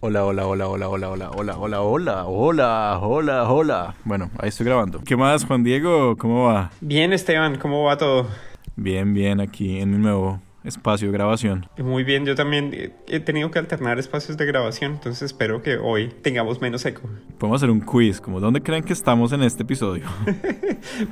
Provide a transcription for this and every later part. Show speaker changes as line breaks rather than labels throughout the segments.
Hola, hola, hola, hola, hola, hola, hola, hola, hola, hola, hola, hola. Bueno, ahí estoy grabando. ¿Qué más, Juan Diego? ¿Cómo va?
Bien, Esteban, ¿cómo va todo?
Bien, bien, aquí en mi nuevo espacio de grabación.
Muy bien, yo también he tenido que alternar espacios de grabación, entonces espero que hoy tengamos menos eco.
Podemos hacer un quiz, como ¿dónde creen que estamos en este episodio?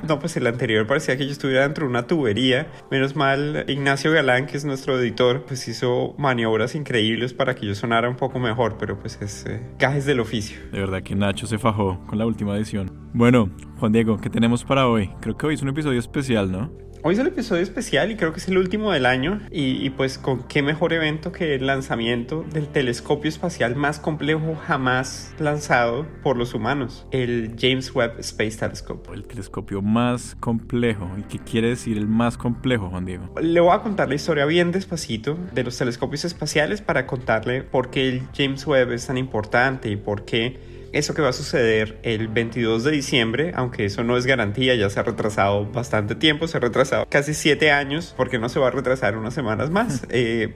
No, pues el anterior parecía que yo estuviera dentro de una tubería. Menos mal, Ignacio Galán, que es nuestro editor, pues hizo maniobras increíbles para que yo sonara un poco mejor, pero pues es gajes del oficio.
De verdad que Nacho se fajó con la última edición. Bueno, Juan Diego, ¿qué tenemos para hoy? Creo que hoy es un episodio especial, ¿no?
Hoy es el episodio especial y creo que es el último del año y pues con qué mejor evento que el lanzamiento del telescopio espacial más complejo jamás lanzado por los humanos, el James Webb Space Telescope.
El telescopio más complejo. ¿Y qué quiere decir el más complejo, Juan Diego?
Le voy a contar la historia bien despacito de los telescopios espaciales para contarle por qué el James Webb es tan importante y por qué eso que va a suceder el 22 de diciembre, aunque eso no es garantía, ya se ha retrasado bastante tiempo, se ha retrasado casi 7 años, porque no se va a retrasar unas semanas más,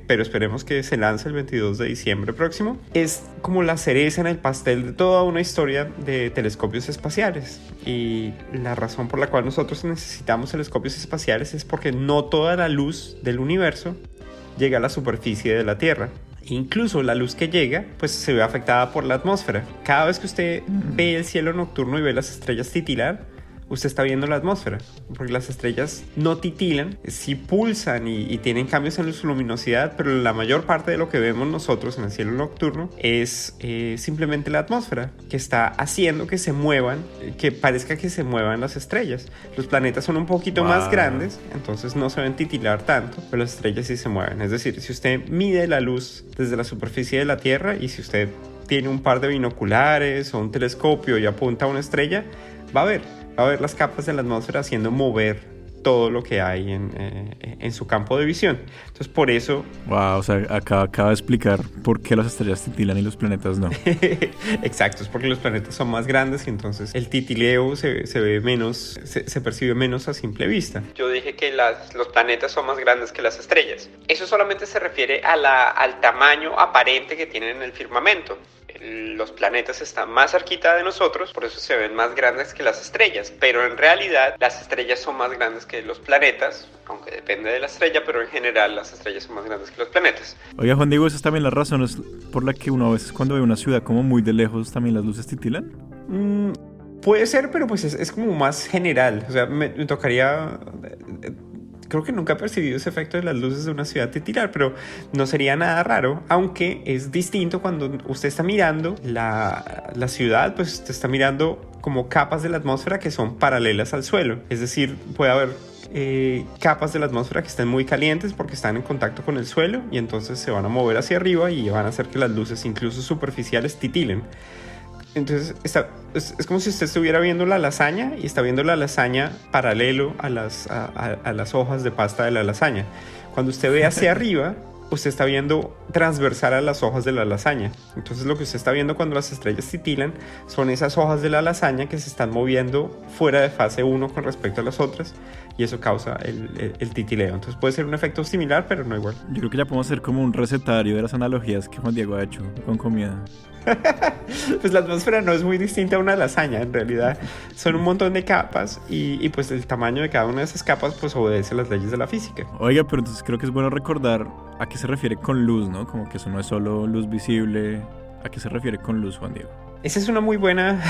pero esperemos que se lance el 22 de diciembre próximo. Es como la cereza en el pastel de toda una historia de telescopios espaciales. Y la razón por la cual nosotros necesitamos telescopios espaciales es porque no toda la luz del universo llega a la superficie de la Tierra. Incluso la luz que llega, pues se ve afectada por la atmósfera. Cada vez que usted ve el cielo nocturno y ve las estrellas titilar, usted está viendo la atmósfera, porque las estrellas no titilan, sí pulsan y tienen cambios en su luminosidad, pero la mayor parte de lo que vemos nosotros en el cielo nocturno es simplemente la atmósfera, que está haciendo que se muevan, que parezca que se muevan las estrellas. Los planetas son un poquito más grandes, entonces no se ven titilar tanto, pero las estrellas sí se mueven. Es decir, si usted mide la luz desde la superficie de la Tierra y si usted tiene un par de binoculares o un telescopio y apunta a una estrella, va a ver las capas de la atmósfera haciendo mover todo lo que hay en su campo de visión. Entonces, por eso...
Wow, o sea, acaba de explicar por qué las estrellas titilan y los planetas no.
Exacto, es porque los planetas son más grandes y entonces el titileo se ve menos, se percibe menos a simple vista. Yo dije que los planetas son más grandes que las estrellas. Eso solamente se refiere al tamaño aparente que tienen en el firmamento. Los planetas están más cerquita de nosotros, por eso se ven más grandes que las estrellas, pero en realidad las estrellas son más grandes que los planetas, aunque depende de la estrella, pero en general las estrellas son más grandes que los planetas.
Oiga, Juan Diego, ¿esa es también la razón por la que uno a veces cuando ve una ciudad como muy de lejos también las luces titilan?
Puede ser, pero pues es como más general, o sea, me tocaría... Creo que nunca he percibido ese efecto de las luces de una ciudad titilar, pero no sería nada raro, aunque es distinto cuando usted está mirando la ciudad, pues usted está mirando como capas de la atmósfera que son paralelas al suelo. Es decir, puede haber capas de la atmósfera que estén muy calientes porque están en contacto con el suelo y entonces se van a mover hacia arriba y van a hacer que las luces, incluso superficiales, titilen. Entonces es como si usted estuviera viendo la lasaña y está viendo la lasaña paralelo a las hojas de pasta de la lasaña. Cuando usted ve hacia arriba, usted está viendo transversal a las hojas de la lasaña. Entonces lo que usted está viendo cuando las estrellas titilan son esas hojas de la lasaña que se están moviendo fuera de fase 1 con respecto a las otras y eso causa el titileo. Entonces puede ser un efecto similar, pero no igual.
Yo creo que ya podemos hacer como un recetario de las analogías que Juan Diego ha hecho con comida.
Pues la atmósfera no es muy distinta a una lasaña, en realidad son un montón de capas y pues el tamaño de cada una de esas capas pues obedece a las leyes de la física.
Oiga, pero entonces creo que es bueno recordar a qué se refiere con luz, ¿no? Como que eso no es solo luz visible. ¿A qué se refiere con luz, Juan Diego?
Esa es una muy buena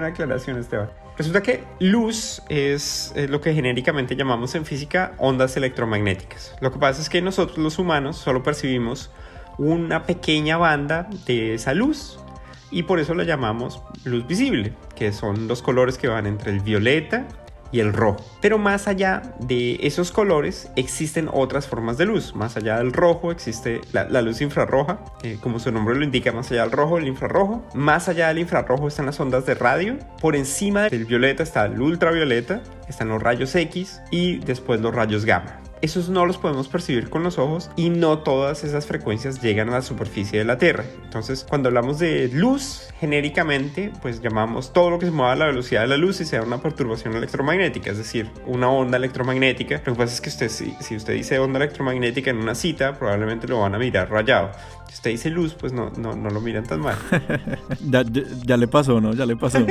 aclaración, Esteban. Resulta que luz es lo que genéricamente llamamos en física ondas electromagnéticas. Lo que pasa es que nosotros los humanos solo percibimos una pequeña banda de esa luz y por eso la llamamos luz visible, que son los colores que van entre el violeta y el rojo. Pero más allá de esos colores existen otras formas de luz. Más allá del rojo existe la luz infrarroja, como su nombre lo indica, más allá del rojo, el infrarrojo. Más allá del infrarrojo están las ondas de radio. Por encima del violeta está el ultravioleta, están los rayos X y después los rayos gamma. Esos no los podemos percibir con los ojos y no todas esas frecuencias llegan a la superficie de la Tierra. Entonces, cuando hablamos de luz, genéricamente, pues llamamos todo lo que se mueva a la velocidad de la luz y sea una perturbación electromagnética, es decir, una onda electromagnética. Lo que pasa es que si usted dice onda electromagnética en una cita, probablemente lo van a mirar rayado. Si usted dice luz, pues no lo miran tan mal.
Ya le pasó, ¿no? Ya le pasó.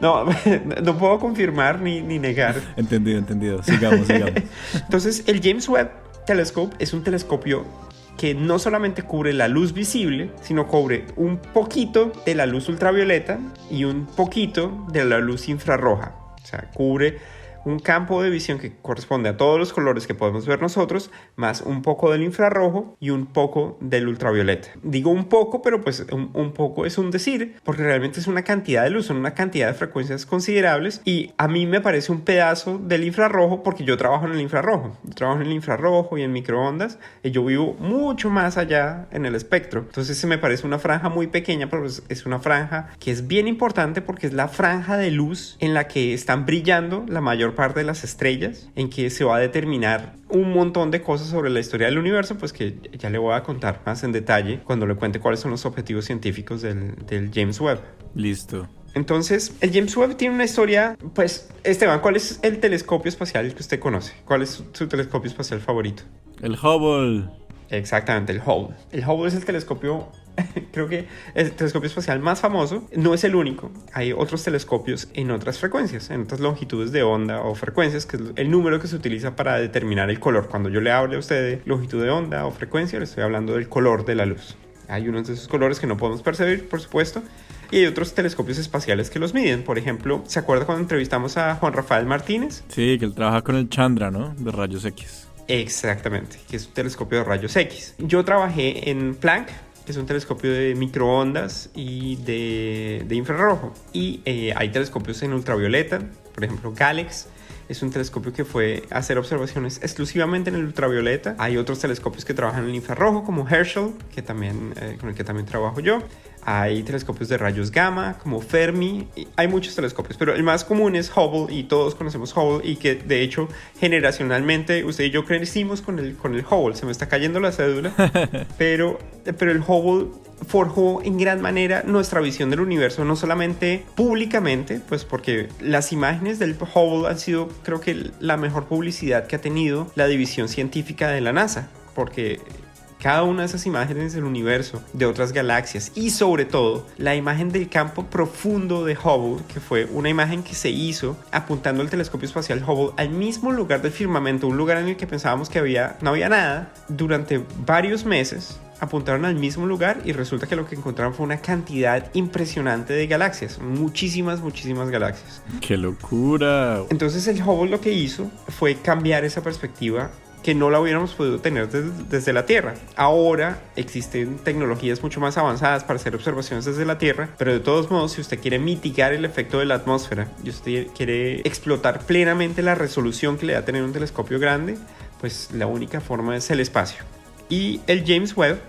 No puedo confirmar ni negar.
Entendido. Sigamos.
Entonces, el James Webb Telescope es un telescopio que no solamente cubre la luz visible, sino cubre un poquito de la luz ultravioleta y un poquito de la luz infrarroja. O sea, cubre un campo de visión que corresponde a todos los colores que podemos ver nosotros, más un poco del infrarrojo y un poco del ultravioleta. Digo un poco, pero pues un poco es un decir, porque realmente es una cantidad de luz, son una cantidad de frecuencias considerables, y a mí me parece un pedazo del infrarrojo porque yo trabajo en el infrarrojo. Yo trabajo en el infrarrojo y en microondas, y yo vivo mucho más allá en el espectro. Entonces se me parece una franja muy pequeña, pero es una franja que es bien importante porque es la franja de luz en la que están brillando la mayor parte de las estrellas, en que se va a determinar un montón de cosas sobre la historia del universo, pues que ya le voy a contar más en detalle cuando le cuente cuáles son los objetivos científicos del James Webb.
Listo.
Entonces, el James Webb tiene una historia, pues, Esteban, ¿cuál es el telescopio espacial que usted conoce? ¿Cuál es su telescopio espacial favorito?
El Hubble.
Exactamente, el Hubble. El Hubble es el telescopio, creo que el telescopio espacial más famoso. No es el único. Hay otros telescopios en otras frecuencias, en otras longitudes de onda o frecuencias, que es el número que se utiliza para determinar el color. Cuando yo le hable a usted de longitud de onda o frecuencia, le estoy hablando del color de la luz. Hay unos de esos colores que no podemos percibir, por supuesto, y hay otros telescopios espaciales que los miden. Por ejemplo, ¿se acuerda cuando entrevistamos a Juan Rafael Martínez?
Sí, que él trabaja con el Chandra, ¿no? De rayos X.
Exactamente, que es un telescopio de rayos X. Yo trabajé en Planck, que es un telescopio de microondas y de infrarrojo. Y hay telescopios en ultravioleta, por ejemplo, Galex. Es un telescopio que fue a hacer observaciones exclusivamente en el ultravioleta. Hay otros telescopios que trabajan en el infrarrojo, como Herschel, con el que también trabajo yo. Hay telescopios de rayos gamma, como Fermi. Hay muchos telescopios, pero el más común es Hubble, y todos conocemos Hubble, y que de hecho generacionalmente usted y yo crecimos con el Hubble. Se me está cayendo la cédula, pero el Hubble forjó en gran manera nuestra visión del universo, no solamente públicamente, pues porque las imágenes del Hubble han sido, creo que, la mejor publicidad que ha tenido la división científica de la NASA, porque cada una de esas imágenes del universo, de otras galaxias, y sobre todo la imagen del campo profundo de Hubble, que fue una imagen que se hizo apuntando el telescopio espacial Hubble al mismo lugar del firmamento, un lugar en el que pensábamos que no había nada. Durante varios meses apuntaron al mismo lugar y resulta que lo que encontraron fue una cantidad impresionante de galaxias, muchísimas galaxias.
¡Qué locura!
Entonces el Hubble lo que hizo fue cambiar esa perspectiva que no la hubiéramos podido tener desde la Tierra. Ahora existen tecnologías mucho más avanzadas para hacer observaciones desde la Tierra, pero de todos modos, si usted quiere mitigar el efecto de la atmósfera y usted quiere explotar plenamente la resolución que le da tener un telescopio grande, pues la única forma es el espacio. Y el James Webb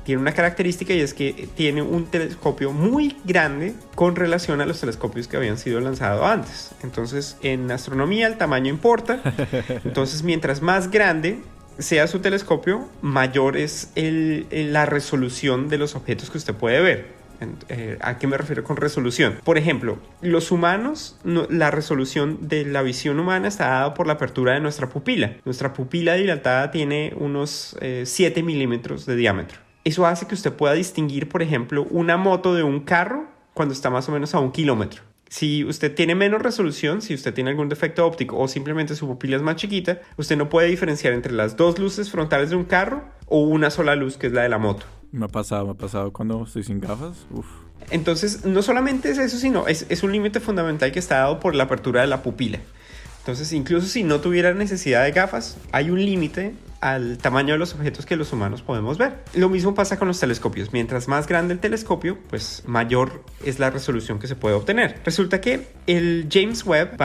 tiene una característica, y es que tiene un telescopio muy grande con relación a los telescopios que habían sido lanzados antes. Entonces, en astronomía el tamaño importa. Entonces, mientras más grande sea su telescopio, mayor es la resolución de los objetos que usted puede ver. ¿A qué me refiero con resolución? Por ejemplo, los humanos, la resolución de la visión humana está dada por la apertura de nuestra pupila. Nuestra pupila dilatada tiene unos 7 milímetros de diámetro. Eso hace que usted pueda distinguir, por ejemplo, una moto de un carro cuando está más o menos a 1 kilómetro. Si usted tiene menos resolución, si usted tiene algún defecto óptico o simplemente su pupila es más chiquita, usted no puede diferenciar entre las dos luces frontales de un carro o una sola luz, que es la de la moto.
Me ha pasado cuando estoy sin gafas. Uf.
Entonces, no solamente es eso, sino es un límite fundamental que está dado por la apertura de la pupila. Entonces, incluso si no tuviera necesidad de gafas, hay un límite al tamaño de los objetos que los humanos podemos ver. Lo mismo pasa con los telescopios. Mientras más grande el telescopio, pues mayor es la resolución que se puede obtener. Resulta que el James Webb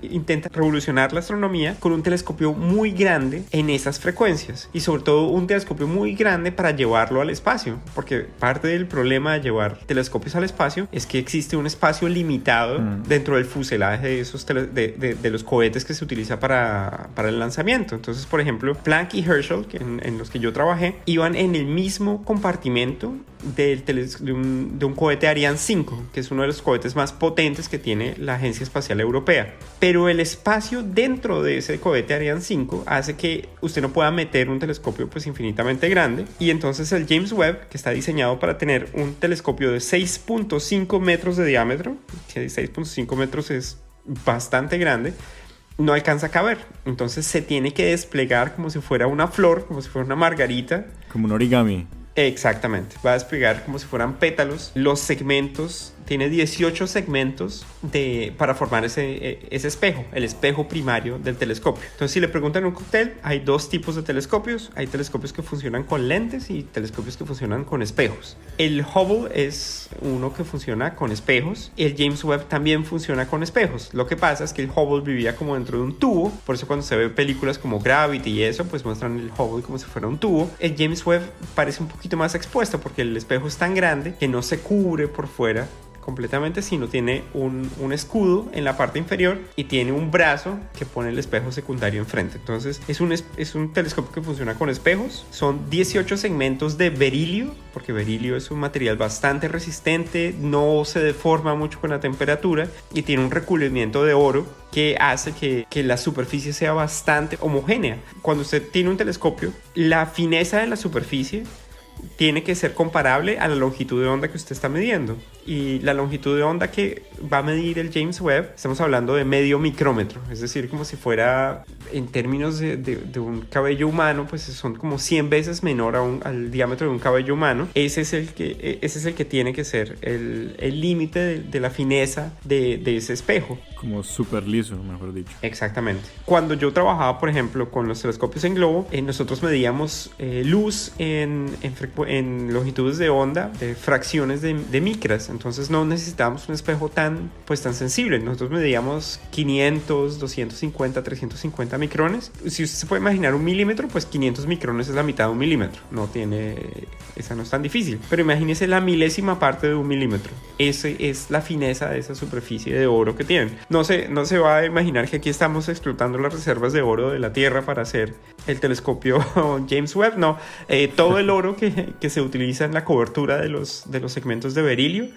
intenta revolucionar la astronomía con un telescopio muy grande en esas frecuencias, y sobre todo un telescopio muy grande para llevarlo al espacio, porque parte del problema de llevar telescopios al espacio es que existe un espacio limitado dentro del fuselaje de esos de los cohetes que se utiliza para el lanzamiento. Entonces, por ejemplo, Planck y Herschel, en los que yo trabajé, iban en el mismo compartimento de un cohete Ariane 5, que es uno de los cohetes más potentes que tiene la Agencia Espacial Europea. Pero el espacio dentro de ese cohete Ariane 5 hace que usted no pueda meter un telescopio pues infinitamente grande, y entonces el James Webb, que está diseñado para tener un telescopio de 6.5 metros de diámetro, que 6.5 metros es bastante grande, no alcanza a caber. Entonces se tiene que desplegar como si fuera una flor, como si fuera una margarita.
Como un origami.
Exactamente, va a desplegar como si fueran pétalos. Los segmentos, tiene 18 segmentos para formar ese espejo, el espejo primario del telescopio. Entonces, si le preguntan en un cóctel, hay dos tipos de telescopios. Hay telescopios que funcionan con lentes y telescopios que funcionan con espejos. El Hubble es uno que funciona con espejos. El James Webb también funciona con espejos. Lo que pasa es que el Hubble vivía como dentro de un tubo. Por eso cuando se ve películas como Gravity y eso, pues muestran el Hubble como si fuera un tubo. El James Webb parece un poquito más expuesto porque el espejo es tan grande que no se cubre por fuera completamente, sino tiene un escudo en la parte inferior y tiene un brazo que pone el espejo secundario enfrente. Entonces es un telescopio que funciona con espejos. Son 18 segmentos de berilio, porque berilio es un material bastante resistente, no se deforma mucho con la temperatura y tiene un recubrimiento de oro que hace que la superficie sea bastante homogénea. Cuando usted tiene un telescopio, la fineza de la superficie tiene que ser comparable a la longitud de onda que usted está midiendo. Y la longitud de onda que va a medir el James Webb, estamos hablando de medio micrómetro, es decir, como si fuera, en términos de un cabello humano, pues son como 100 veces menor al diámetro de un cabello humano. Ese es el que tiene que ser el límite de la fineza de ese espejo.
Como súper liso, mejor dicho.
Exactamente. Cuando yo trabajaba, por ejemplo, con los telescopios en globo, nosotros medíamos luz en longitudes de onda, de fracciones de micras. Entonces no necesitábamos un espejo tan sensible. Nosotros medíamos 500, 250, 350 micrones. Si usted se puede imaginar un milímetro, pues 500 micrones es la mitad de un milímetro. Esa no es tan difícil. Pero imagínese la milésima parte de un milímetro. Esa es la fineza de esa superficie de oro que tienen. No se va a imaginar que aquí estamos explotando las reservas de oro de la Tierra para hacer el telescopio James Webb. No, todo el oro que se utiliza en la cobertura de los segmentos de berilio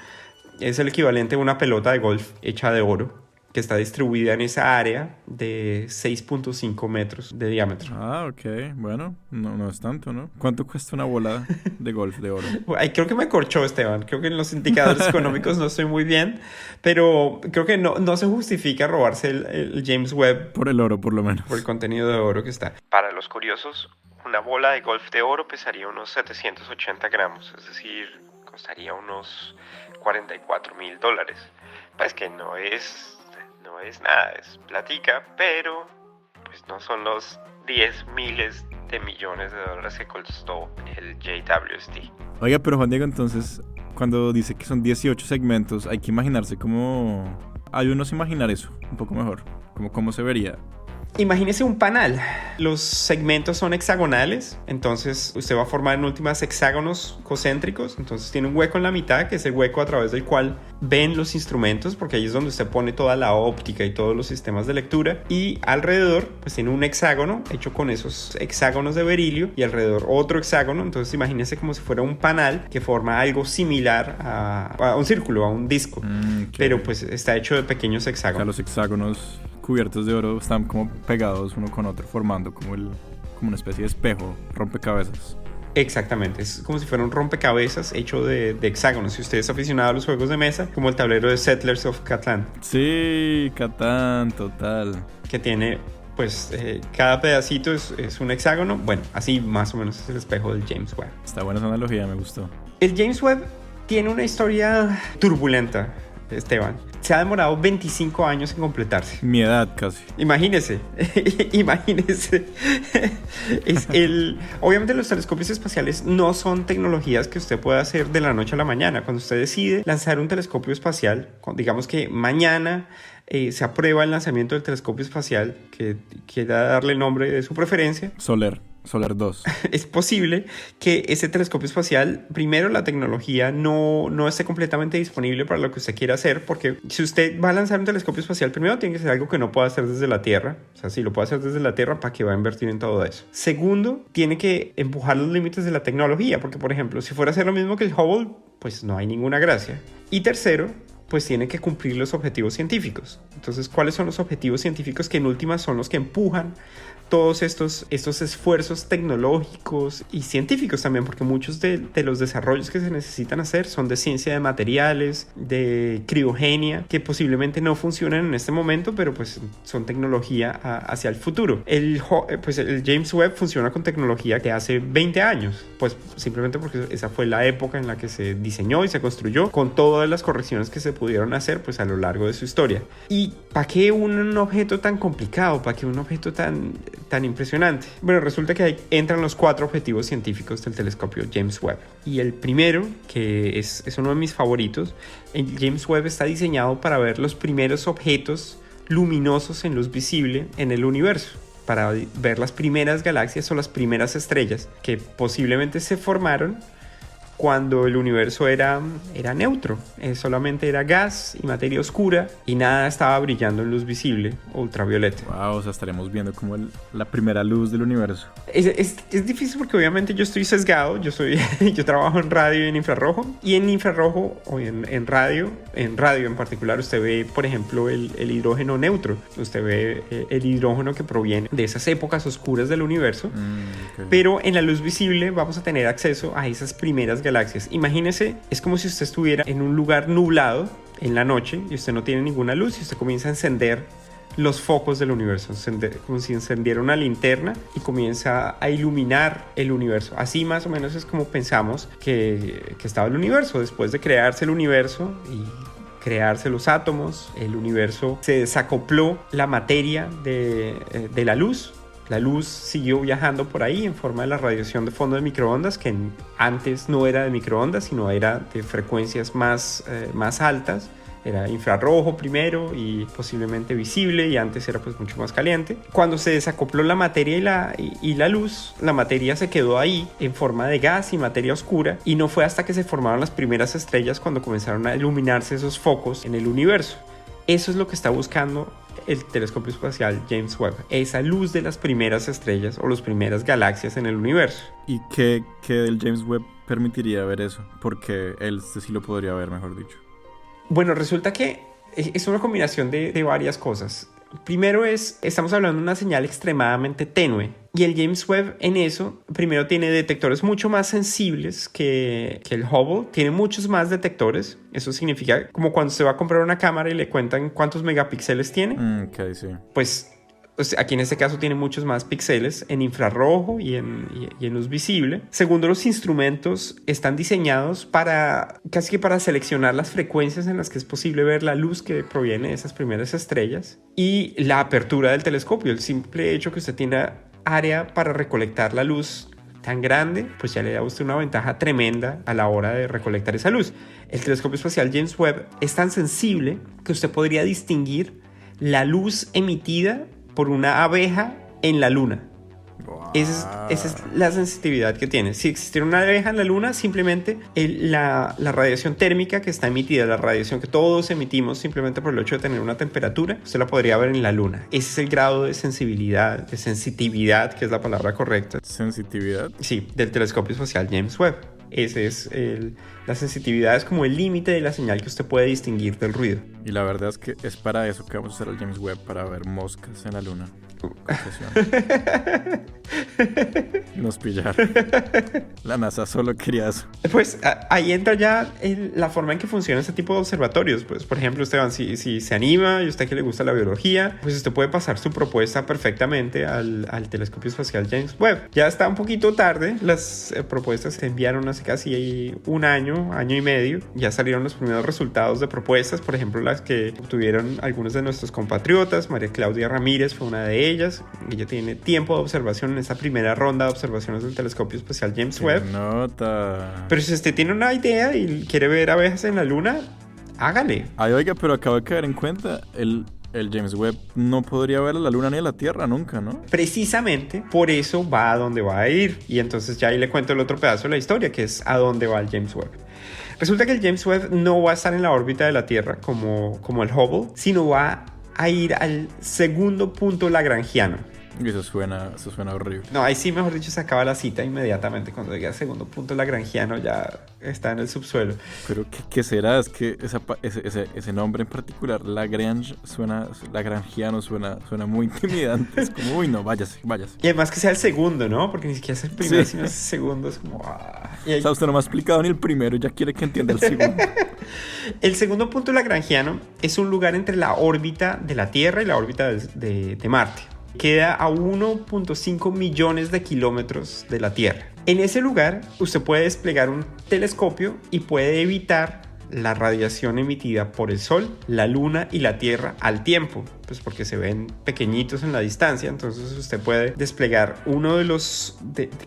es el equivalente a una pelota de golf hecha de oro, que está distribuida en esa área de 6.5 metros de diámetro.
Ah, ok. Bueno, no es tanto, ¿no? ¿Cuánto cuesta una bola de golf de oro?
Ay, creo que me corchó, Esteban. Creo que en los indicadores económicos no estoy muy bien, pero creo que no se justifica robarse el James Webb.
Por el oro, por lo menos.
Por el contenido de oro que está. Para los curiosos, una bola de golf de oro pesaría unos 780 gramos, es decir, costaría unos $44,000. Pues que no es nada, es platica, pero pues no son los 10 miles de millones de dólares que costó el JWST.
Oiga, pero Juan Diego, entonces, cuando dice que son 18 segmentos, hay que imaginarse cómo... Ayúdanos a imaginar eso un poco mejor, como cómo se vería.
Imagínese un panal. Los segmentos son hexagonales, entonces usted va a formar en últimas hexágonos concéntricos. Entonces tiene un hueco en la mitad, que es el hueco a través del cual ven los instrumentos, porque ahí es donde usted pone toda la óptica y todos los sistemas de lectura. Y alrededor pues tiene un hexágono hecho con esos hexágonos de berilio, y alrededor otro hexágono. Entonces imagínese como si fuera un panal que forma algo similar a un círculo, a un disco, okay. Pero pues está hecho de pequeños hexágonos.
O sea, los hexágonos cubiertos de oro están como pegados uno con otro, formando como una especie de espejo, rompecabezas.
Exactamente, es como si fuera un rompecabezas hecho de hexágonos. Si usted es aficionado a los juegos de mesa, como el tablero de Settlers of Catan.
Sí, Catán, total.
Que tiene, pues, cada pedacito es un hexágono. Bueno, así más o menos es el espejo del James Webb.
Está buena esa analogía, me gustó.
El James Webb tiene una historia turbulenta, Esteban. Se ha demorado 25 años en completarse.
Mi edad casi.
Imagínese. Obviamente los telescopios espaciales no son tecnologías que usted pueda hacer de la noche a la mañana. Cuando usted decide lanzar un telescopio espacial, digamos que mañana se aprueba el lanzamiento del telescopio espacial, que quiera darle el nombre de su preferencia.
Soler. Solar 2.
Es posible que ese telescopio espacial, primero la tecnología no esté completamente disponible para lo que usted quiera hacer, porque si usted va a lanzar un telescopio espacial, primero tiene que ser algo que no pueda hacer desde la Tierra. O sea, si lo puede hacer desde la Tierra, ¿para qué va a invertir en todo eso? Segundo, tiene que empujar los límites de la tecnología, porque por ejemplo, si fuera a hacer lo mismo que el Hubble, pues no hay ninguna gracia. Y tercero, pues tiene que cumplir los objetivos científicos. Entonces, ¿cuáles son los objetivos científicos que en últimas son los que empujan todos estos esfuerzos tecnológicos y científicos también? Porque muchos de los desarrollos que se necesitan hacer son de ciencia de materiales, de criogenia, que posiblemente no funcionan en este momento, pero pues son tecnología hacia el futuro. El James Webb funciona con tecnología de hace 20 años, pues simplemente porque esa fue la época en la que se diseñó y se construyó, con todas las correcciones que se pudieron hacer pues a lo largo de su historia. ¿Y para qué un objeto tan complicado? ¿Para qué un objeto tan impresionante? Bueno, resulta que ahí entran los 4 objetivos científicos del telescopio James Webb. Y el primero, que es uno de mis favoritos, el James Webb está diseñado para ver los primeros objetos luminosos en luz visible en el universo, para ver las primeras galaxias o las primeras estrellas que posiblemente se formaron cuando el universo era neutro, solamente era gas y materia oscura y nada estaba brillando en luz visible o ultravioleta.
Wow, o sea, estaremos viendo como la primera luz del universo.
Es difícil porque obviamente yo estoy sesgado, yo trabajo en radio y en infrarrojo, y en infrarrojo o en radio en particular, usted ve, por ejemplo, el hidrógeno neutro, usted ve el hidrógeno que proviene de esas épocas oscuras del universo, okay. Pero en la luz visible vamos a tener acceso a esas primeras galaxias. Imagínese, es como si usted estuviera en un lugar nublado en la noche y usted no tiene ninguna luz y usted comienza a encender los focos del universo, como si encendiera una linterna y comienza a iluminar el universo. Así más o menos es como pensamos que estaba el universo. Después de crearse el universo y crearse los átomos, el universo se desacopló la materia de la luz. La luz siguió viajando por ahí en forma de la radiación de fondo de microondas, que antes no era de microondas, sino era de frecuencias más altas. Era infrarrojo primero y posiblemente visible, y antes era pues mucho más caliente. Cuando se desacopló la materia y la luz, la materia se quedó ahí en forma de gas y materia oscura, y no fue hasta que se formaron las primeras estrellas cuando comenzaron a iluminarse esos focos en el universo. Eso es lo que está buscando el telescopio espacial James Webb, esa luz de las primeras estrellas o las primeras galaxias en el universo.
¿Y qué del James Webb permitiría ver eso? Porque él sí lo podría ver, mejor dicho.
Bueno, resulta que es una combinación de varias cosas. Primero estamos hablando de una señal extremadamente tenue, y el James Webb en eso, primero tiene detectores mucho más sensibles que el Hubble, tiene muchos más detectores. Eso significa como cuando se va a comprar una cámara y le cuentan cuántos megapíxeles tiene.
Ok, sí.
Pues aquí en este caso tiene muchos más píxeles en infrarrojo y en luz visible. Segundo, los instrumentos están diseñados casi que para seleccionar las frecuencias en las que es posible ver la luz que proviene de esas primeras estrellas. Y la apertura del telescopio, el simple hecho que usted tiene área para recolectar la luz tan grande, pues ya le da a usted una ventaja tremenda a la hora de recolectar esa luz. El telescopio espacial James Webb es tan sensible que usted podría distinguir la luz emitida por una abeja en la luna. Wow. Esa es la sensitividad que tiene. Si existiera una abeja en la luna, simplemente la radiación térmica que está emitida, la radiación que todos emitimos simplemente por el hecho de tener una temperatura, usted la podría ver en la luna. Ese es el grado de sensibilidad, de sensitividad, que es la palabra correcta.
¿Sensitividad?
Sí, del telescopio espacial James Webb. Ese es la sensitividad, es como el límite de la señal que usted puede distinguir del ruido.
Y la verdad es que es para eso que vamos a usar el James Webb, para ver moscas en la luna. Nos pillaron. La NASA solo quería eso.
Pues ahí entra ya la forma en que funciona este tipo de observatorios. Pues, por ejemplo, Esteban, si se anima y usted que le gusta la biología, pues usted puede pasar su propuesta perfectamente al telescopio espacial James Webb. Ya está un poquito tarde, las propuestas se enviaron hace casi un año y medio. Ya salieron los primeros resultados de propuestas, por ejemplo, las que obtuvieron algunos de nuestros compatriotas. María Claudia Ramírez fue una de ellas. Ella tiene tiempo de observación en esta primera ronda de observaciones del telescopio espacial James Webb.
Nota.
Pero si usted tiene una idea y quiere ver abejas en la luna, hágale.
Ay, oiga, pero acabo de caer en cuenta, el El James Webb no podría ver a la Luna ni a la Tierra nunca, ¿no?
Precisamente por eso va a donde va a ir. Y entonces ya ahí le cuento el otro pedazo de la historia, que es a dónde va el James Webb. Resulta que el James Webb no va a estar en la órbita de la Tierra como el Hubble, sino va a ir al segundo punto lagrangiano.
Eso suena horrible.
No, ahí sí, mejor dicho, se acaba la cita inmediatamente. Cuando llegue al segundo punto lagrangiano ya está en el subsuelo.
Pero ¿qué será? Es que ese nombre en particular, lagrangiano, suena muy intimidante. Es como, uy, no, váyase.
Y además que sea el segundo, ¿no? Porque ni siquiera es el primero, sino es el segundo. Es como...
O sea, usted no me ha explicado ni el primero y ya quiere que entienda el segundo.
El segundo punto lagrangiano es un lugar entre la órbita de la Tierra y la órbita de Marte. Queda a 1.5 millones de kilómetros de la Tierra. En ese lugar usted puede desplegar un telescopio y puede evitar la radiación emitida por el Sol, la Luna y la Tierra al tiempo, pues porque se ven pequeñitos en la distancia. Entonces usted puede desplegar uno de los,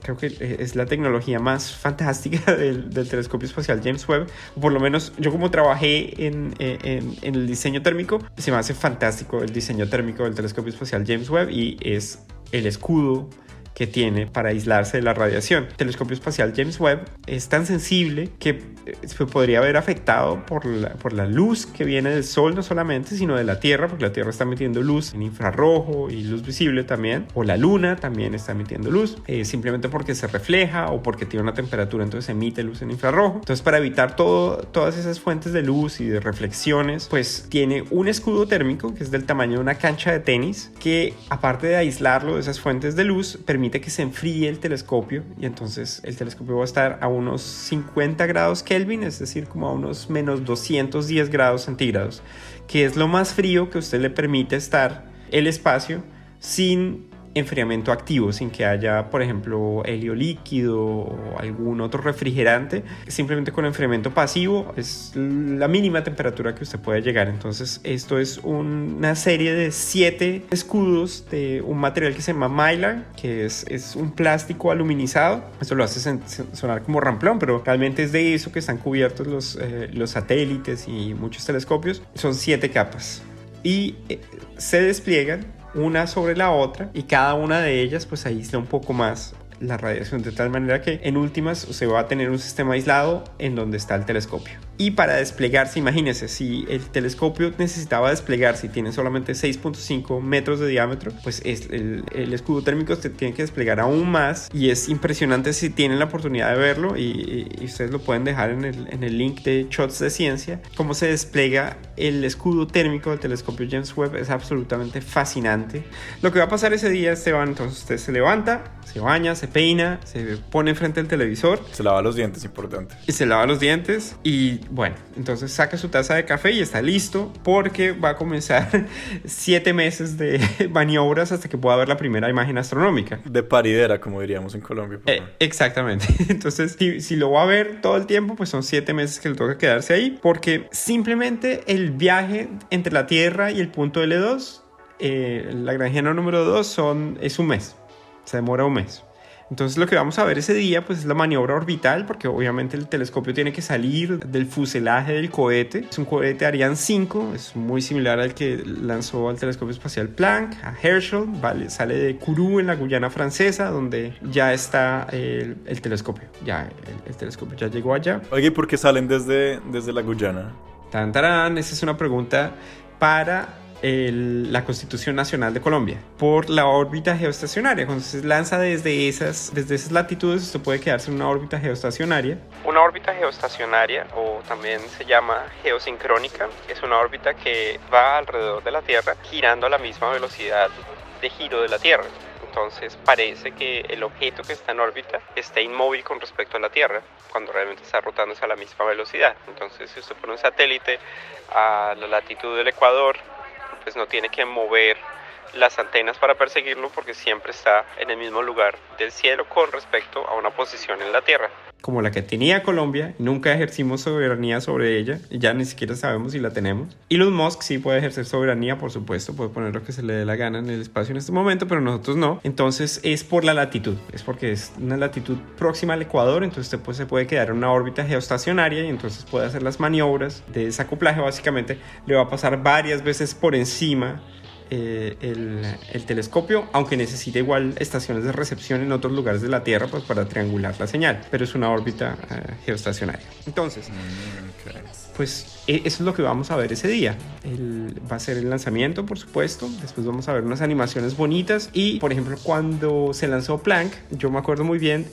creo que es la tecnología más fantástica del telescopio espacial James Webb, o por lo menos yo como trabajé en el diseño térmico, se me hace fantástico el diseño térmico del telescopio espacial James Webb, y es el escudo que tiene para aislarse de la radiación. El telescopio espacial James Webb es tan sensible que se podría haber afectado por la luz que viene del Sol, no solamente, sino de la Tierra, porque la Tierra está emitiendo luz en infrarrojo y luz visible también, o la Luna también está emitiendo luz, simplemente porque se refleja o porque tiene una temperatura, entonces emite luz en infrarrojo. Entonces, para evitar todas esas fuentes de luz y de reflexiones, pues tiene un escudo térmico que es del tamaño de una cancha de tenis, que aparte de aislarlo de esas fuentes de luz, permite que se enfríe el telescopio, y entonces el telescopio va a estar a unos 50 grados Kelvin, es decir, como a unos menos 210 grados centígrados, que es lo más frío que usted le permite estar el espacio sin enfriamiento activo, sin que haya, por ejemplo, helio líquido o algún otro refrigerante. Simplemente con enfriamiento pasivo es la mínima temperatura que usted puede llegar. Entonces esto es una serie de 7 escudos de un material que se llama Mylar, que es un plástico aluminizado. Eso lo hace sonar como ramplón, pero realmente es de eso que están cubiertos los satélites y muchos telescopios. Son 7 capas y se despliegan una sobre la otra, y cada una de ellas pues aísla un poco más la radiación, de tal manera que en últimas usted va a tener un sistema aislado en donde está el telescopio. Y para desplegarse, imagínese, si el telescopio necesitaba desplegarse y tiene solamente 6.5 metros de diámetro, pues el escudo térmico usted tiene que desplegar aún más, y es impresionante. Si tienen la oportunidad de verlo, y ustedes lo pueden dejar en el link de Shots de Ciencia, cómo se despliega el escudo térmico del telescopio James Webb. Es absolutamente fascinante. Lo que va a pasar ese día, Esteban, entonces usted se levanta, se baña, se peina, se pone frente al televisor,
se lava los dientes, importante,
y se lava los dientes, y bueno, entonces saca su taza de café y está listo, porque va a comenzar 7 meses de maniobras hasta que pueda ver la primera imagen astronómica.
De paridera, como diríamos en Colombia.
Exactamente. Entonces, si lo va a ver todo el tiempo, pues son 7 meses que le toca quedarse ahí, porque simplemente el viaje entre la Tierra y el punto L2, lagrangiano número 2, es un mes. Se demora un mes. Entonces lo que vamos a ver ese día pues es la maniobra orbital, porque obviamente el telescopio tiene que salir del fuselaje del cohete. Es un cohete Ariane 5, es muy similar al que lanzó al telescopio espacial Planck, a Herschel, ¿vale? Sale de Kourou en la Guyana francesa, donde ya está el telescopio. Ya el telescopio ya llegó allá.
Oye, ¿por qué salen desde la Guyana?
Tan, tarán, esa es una pregunta para la Constitución Nacional de Colombia. Por la órbita geoestacionaria. Cuando se lanza desde esas latitudes, usted puede quedarse en una órbita geoestacionaria. Una órbita geoestacionaria, o también se llama geosincrónica, es una órbita que va alrededor de la Tierra girando a la misma velocidad de giro de la Tierra. Entonces parece que el objeto que está en órbita está inmóvil con respecto a la Tierra, cuando realmente está rotándose a la misma velocidad. Entonces, si usted pone un satélite a la latitud del Ecuador, pues no tiene que mover las antenas para perseguirlo porque siempre está en el mismo lugar del cielo con respecto a una posición en la Tierra. Como la que tenía Colombia, nunca ejercimos soberanía sobre ella, y ya ni siquiera sabemos si la tenemos. Elon Musk sí puede ejercer soberanía, por supuesto, puede poner lo que se le dé la gana en el espacio en este momento, pero nosotros no. Entonces es por la latitud, es porque es una latitud próxima al Ecuador, entonces usted se puede quedar en una órbita geoestacionaria y entonces puede hacer las maniobras de desacoplaje. Básicamente le va a pasar varias veces por encima el telescopio, aunque necesita igual estaciones de recepción en otros lugares de la Tierra pues para triangular la señal, pero es una órbita geoestacionaria. Entonces, pues eso es lo que vamos a ver ese día. Va a ser el lanzamiento, por supuesto. Después vamos a ver unas animaciones bonitas. Y, por ejemplo, cuando se lanzó Planck, yo me acuerdo muy bien,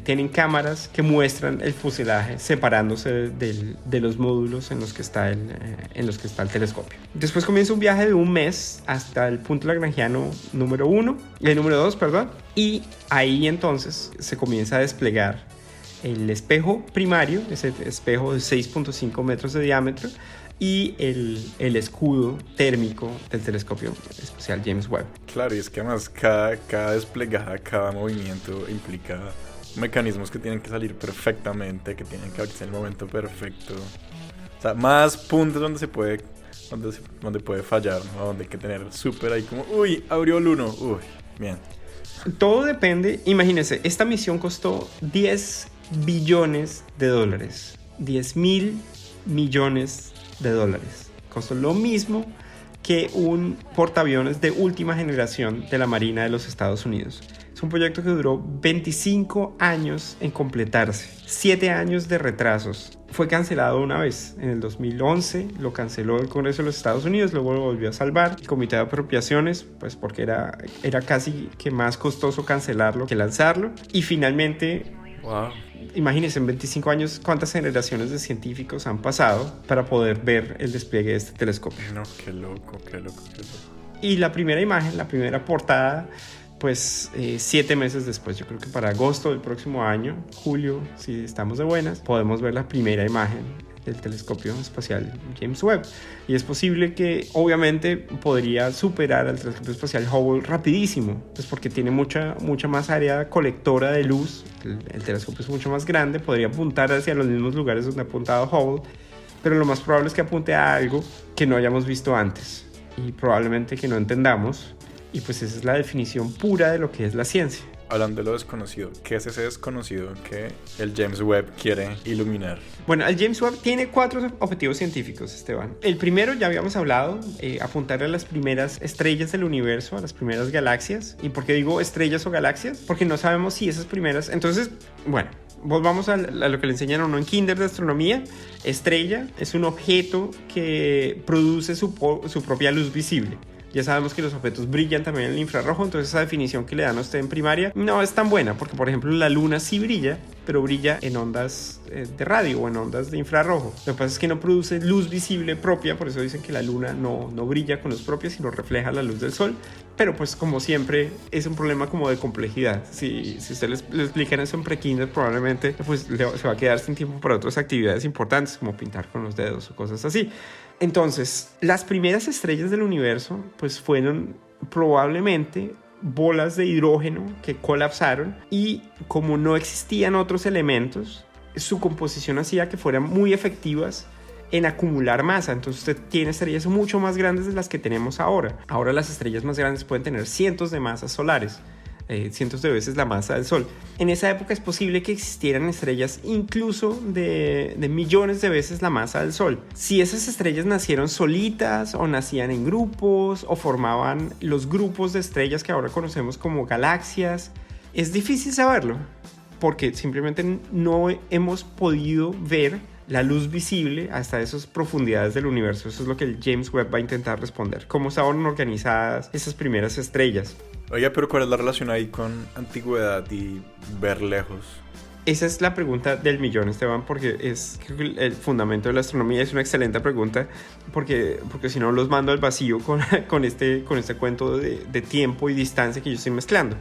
tienen cámaras que muestran el fuselaje separándose de los módulos en los que está el telescopio. Después comienza un viaje de un mes hasta el punto lagrangiano número 2, perdón. Y ahí entonces se comienza a desplegar el espejo primario, ese espejo de 6.5 metros de diámetro, y el escudo térmico del telescopio espacial James Webb.
Claro, y es que además cada desplegada, cada movimiento implica mecanismos que tienen que salir perfectamente, que tienen que abrirse en el momento perfecto. O sea, más puntos donde puede fallar, ¿no? Donde hay que tener súper ahí como, uy, abrió el 1, uy, bien.
Todo depende, imagínense, esta misión costó $10 billones, 10.000 millones de dólares. Costó lo mismo que un portaaviones de última generación de la Marina de los Estados Unidos. Es un proyecto que duró 25 años en completarse, 7 años de retrasos. Fue cancelado una vez, en el 2011 lo canceló el Congreso de los Estados Unidos, luego lo volvió a salvar el Comité de Apropiaciones, pues porque era casi que más costoso cancelarlo que lanzarlo. Y finalmente,
wow.
Imagínense, en 25 años cuántas generaciones de científicos han pasado para poder ver el despliegue de este telescopio.
No, qué loco.
Y la primera imagen, la primera portada, pues 7 meses después, yo creo que para agosto del próximo año, julio, si estamos de buenas, podemos ver la primera imagen del telescopio espacial James Webb. Y es posible que obviamente podría superar al telescopio espacial Hubble rapidísimo, pues porque tiene mucha más área colectora de luz. El telescopio es mucho más grande, podría apuntar hacia los mismos lugares donde ha apuntado Hubble, pero lo más probable es que apunte a algo que no hayamos visto antes y probablemente que no entendamos. Y pues esa es la definición pura de lo que es la ciencia.
Hablando de lo desconocido, ¿qué es ese desconocido que el James Webb quiere iluminar?
Bueno, el James Webb tiene 4 objetivos científicos, Esteban. El primero, ya habíamos hablado, apuntarle a las primeras estrellas del universo, a las primeras galaxias. ¿Y por qué digo estrellas o galaxias? Porque no sabemos si esas primeras... Entonces, bueno, volvamos a lo que le enseñan a uno en kinder de astronomía. Estrella es un objeto que produce su propia luz visible. Ya sabemos que los objetos brillan también en el infrarrojo, entonces esa definición que le dan a usted en primaria no es tan buena, porque por ejemplo la luna sí brilla, pero brilla en ondas de radio o en ondas de infrarrojo. Lo que pasa es que no produce luz visible propia, por eso dicen que la luna no brilla con luz propia, sino refleja la luz del sol. Pero pues como siempre es un problema como de complejidad. Si usted le explican eso en prekinder, probablemente pues se va a quedar sin tiempo para otras actividades importantes, como pintar con los dedos o cosas así. Entonces, las primeras estrellas del universo pues fueron probablemente bolas de hidrógeno que colapsaron, y como no existían otros elementos, su composición hacía que fueran muy efectivas en acumular masa. Entonces usted tiene estrellas mucho más grandes de las que tenemos ahora. Ahora las estrellas más grandes pueden tener cientos de masas solares, cientos de veces la masa del Sol. En esa época es posible que existieran estrellas incluso de millones de veces la masa del Sol. Si esas estrellas nacieron solitas o nacían en grupos o formaban los grupos de estrellas que ahora conocemos como galaxias, es difícil saberlo porque simplemente no hemos podido ver la luz visible hasta esas profundidades del universo. Eso es lo que el James Webb va a intentar responder. ¿Cómo estaban organizadas esas primeras estrellas?
Oye, pero ¿cuál es la relación ahí con antigüedad y ver lejos?
Esa es la pregunta del millón, Esteban, porque es el fundamento de la astronomía. Es una excelente pregunta, porque si no los mando al vacío con este cuento de tiempo y distancia que yo estoy mezclando.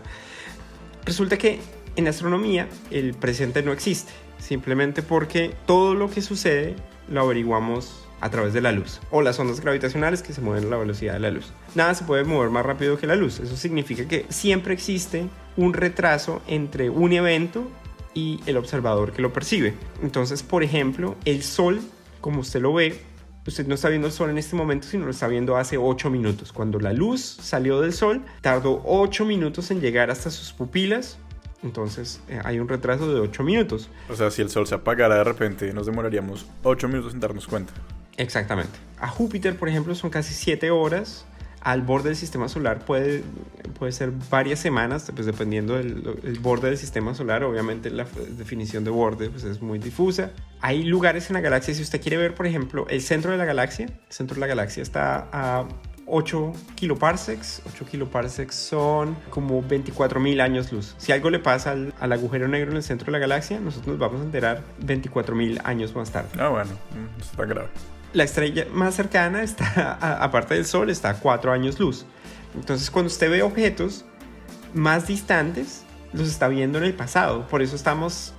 Resulta que en astronomía el presente no existe, simplemente porque todo lo que sucede lo averiguamos a través de la luz, o las ondas gravitacionales que se mueven a la velocidad de la luz. Nada se puede mover más rápido que la luz. Eso significa que siempre existe un retraso entre un evento y el observador que lo percibe. Entonces, por ejemplo, el Sol, como usted lo ve, usted no está viendo el Sol en este momento, sino lo está viendo hace 8 minutos. Cuando la luz salió del Sol, tardó 8 minutos en llegar hasta sus pupilas. Entonces hay un retraso de 8 minutos.
O sea, si el Sol se apagara de repente, nos demoraríamos 8 minutos en darnos cuenta.
Exactamente. A Júpiter, por ejemplo, son casi 7 horas. Al borde del sistema solar puede ser varias semanas, pues dependiendo del borde del sistema solar. Obviamente la definición de borde pues es muy difusa. Hay lugares en la galaxia, si usted quiere ver, por ejemplo, el centro de la galaxia. El centro de la galaxia está a 8 kiloparsecs. 8 kiloparsecs son como 24.000 años luz. Si algo le pasa al agujero negro en el centro de la galaxia, nosotros nos vamos a enterar 24.000 años más tarde.
Ah, bueno, no está tan grave.
La estrella más cercana está, aparte del Sol, está a 4 años luz. Entonces, cuando usted ve objetos más distantes, los está viendo en el pasado. Por eso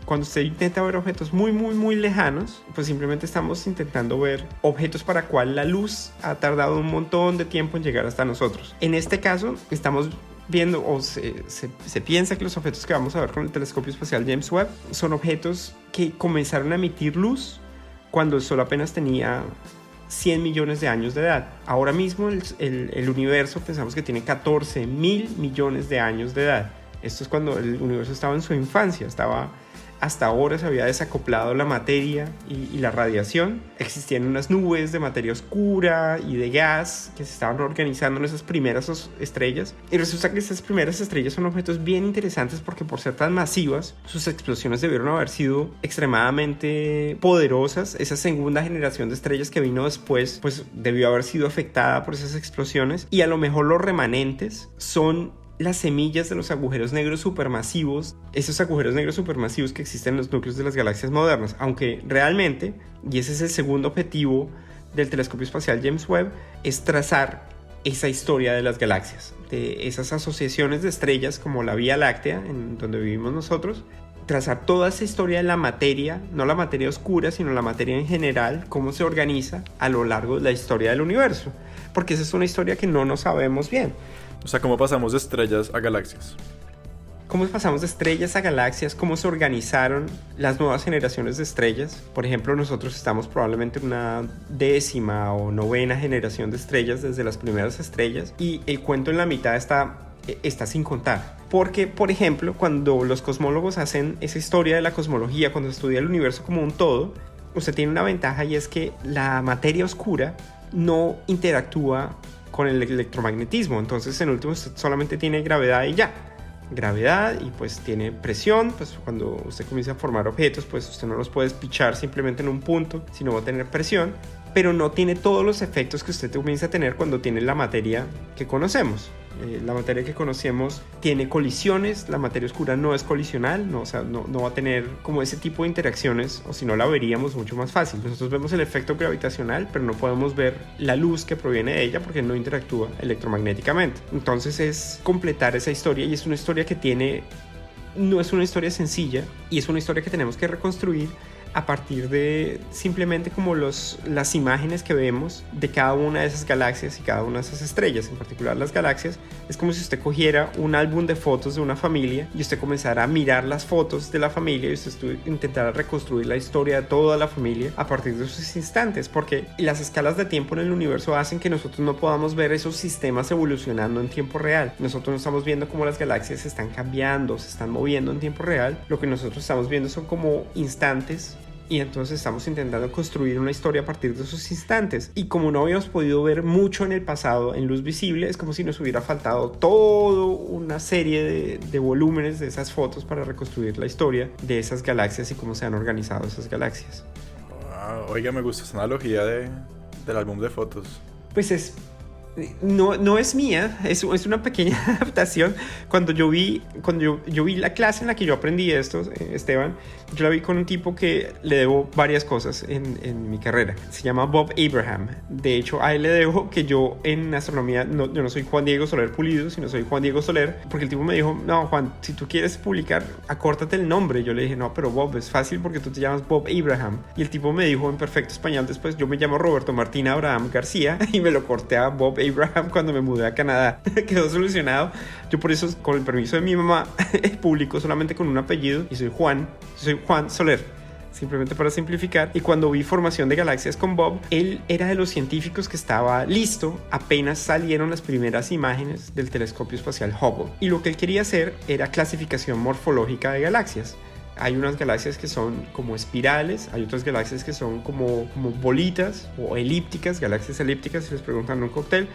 cuando usted intenta ver objetos muy, muy, muy lejanos, pues simplemente estamos intentando ver objetos para cual la luz ha tardado un montón de tiempo en llegar hasta nosotros. En este caso, estamos viendo, o se piensa que los objetos que vamos a ver con el telescopio espacial James Webb son objetos que comenzaron a emitir luz cuando el Sol apenas tenía 100 millones de años de edad. Ahora mismo el universo pensamos que tiene 14.000 millones de años de edad. Esto es cuando el universo estaba en su infancia, hasta ahora se había desacoplado la materia y la radiación. Existían unas nubes de materia oscura y de gas que se estaban organizando en esas primeras estrellas. Y resulta que estas primeras estrellas son objetos bien interesantes porque por ser tan masivas, sus explosiones debieron haber sido extremadamente poderosas. Esa segunda generación de estrellas que vino después, pues debió haber sido afectada por esas explosiones. Y a lo mejor los remanentes son las semillas de los agujeros negros supermasivos, esos agujeros negros supermasivos que existen en los núcleos de las galaxias modernas, aunque realmente, y ese es el segundo objetivo del telescopio espacial James Webb, es trazar esa historia de las galaxias, de esas asociaciones de estrellas como la Vía Láctea, en donde vivimos nosotros, trazar toda esa historia de la materia, no la materia oscura, sino la materia en general, cómo se organiza a lo largo de la historia del universo, porque esa es una historia que no nos sabemos bien.
O sea, ¿cómo pasamos de estrellas a galaxias?
¿Cómo pasamos de estrellas a galaxias? ¿Cómo se organizaron las nuevas generaciones de estrellas? Por ejemplo, nosotros estamos probablemente en una 10ª o 9ª generación de estrellas desde las primeras estrellas, y el cuento en la mitad está sin contar. Porque, por ejemplo, cuando los cosmólogos hacen esa historia de la cosmología, cuando estudia el universo como un todo, usted tiene una ventaja, y es que la materia oscura no interactúa con el electromagnetismo. Entonces, en último, usted solamente tiene gravedad y ya. Gravedad, y pues tiene presión. Pues cuando usted comienza a formar objetos, pues usted no los puede espichar simplemente en un punto, sino va a tener presión, pero no tiene todos los efectos que usted comienza a tener cuando tiene la materia que conocemos. La materia que conocemos tiene colisiones, la materia oscura no es colisional, no va a tener como ese tipo de interacciones, o si no la veríamos mucho más fácil. Nosotros vemos el efecto gravitacional, pero no podemos ver la luz que proviene de ella porque no interactúa electromagnéticamente. Entonces es completar esa historia, y es una historia que no es una historia sencilla, y es una historia que tenemos que reconstruir a partir de simplemente como las imágenes que vemos de cada una de esas galaxias y cada una de esas estrellas. En particular las galaxias, es como si usted cogiera un álbum de fotos de una familia y usted comenzara a mirar las fotos de la familia y usted intentara reconstruir la historia de toda la familia a partir de esos instantes, porque las escalas de tiempo en el universo hacen que nosotros no podamos ver esos sistemas evolucionando en tiempo real. Nosotros no estamos viendo cómo las galaxias se están cambiando, se están moviendo en tiempo real. Lo que nosotros estamos viendo son como instantes, y entonces estamos intentando construir una historia a partir de esos instantes. Y como no habíamos podido ver mucho en el pasado en luz visible, es como si nos hubiera faltado toda una serie de volúmenes de esas fotos para reconstruir la historia de esas galaxias y cómo se han organizado esas galaxias.
Wow, oiga, me gusta esa analogía del álbum de fotos.
Pues es No es mía, es una pequeña adaptación. Cuando yo vi la clase en la que yo aprendí esto, Esteban, yo la vi con un tipo que le debo varias cosas en mi carrera. Se llama Bob Abraham. De hecho, a él le debo que yo en astronomía, yo no soy Juan Diego Soler Pulido, sino soy Juan Diego Soler, porque el tipo me dijo, no, Juan, si tú quieres publicar, acórtate el nombre. Yo le dije, no, pero Bob, es fácil porque tú te llamas Bob Abraham. Y el tipo me dijo en perfecto español después, yo me llamo Roberto Martín Abraham García, y me lo corté a Bob Abraham cuando me mudé a Canadá. Quedó solucionado. Yo por eso, con el permiso de mi mamá, publico solamente con un apellido y soy Juan Soler, simplemente para simplificar. Y cuando vi Formación de Galaxias con Bob, él era de los científicos que estaba listo apenas salieron las primeras imágenes del telescopio espacial Hubble, y lo que él quería hacer era clasificación morfológica de galaxias. Hay unas galaxias que son como espirales, hay otras galaxias que son como bolitas o elípticas, galaxias elípticas, si les preguntan en un cóctel.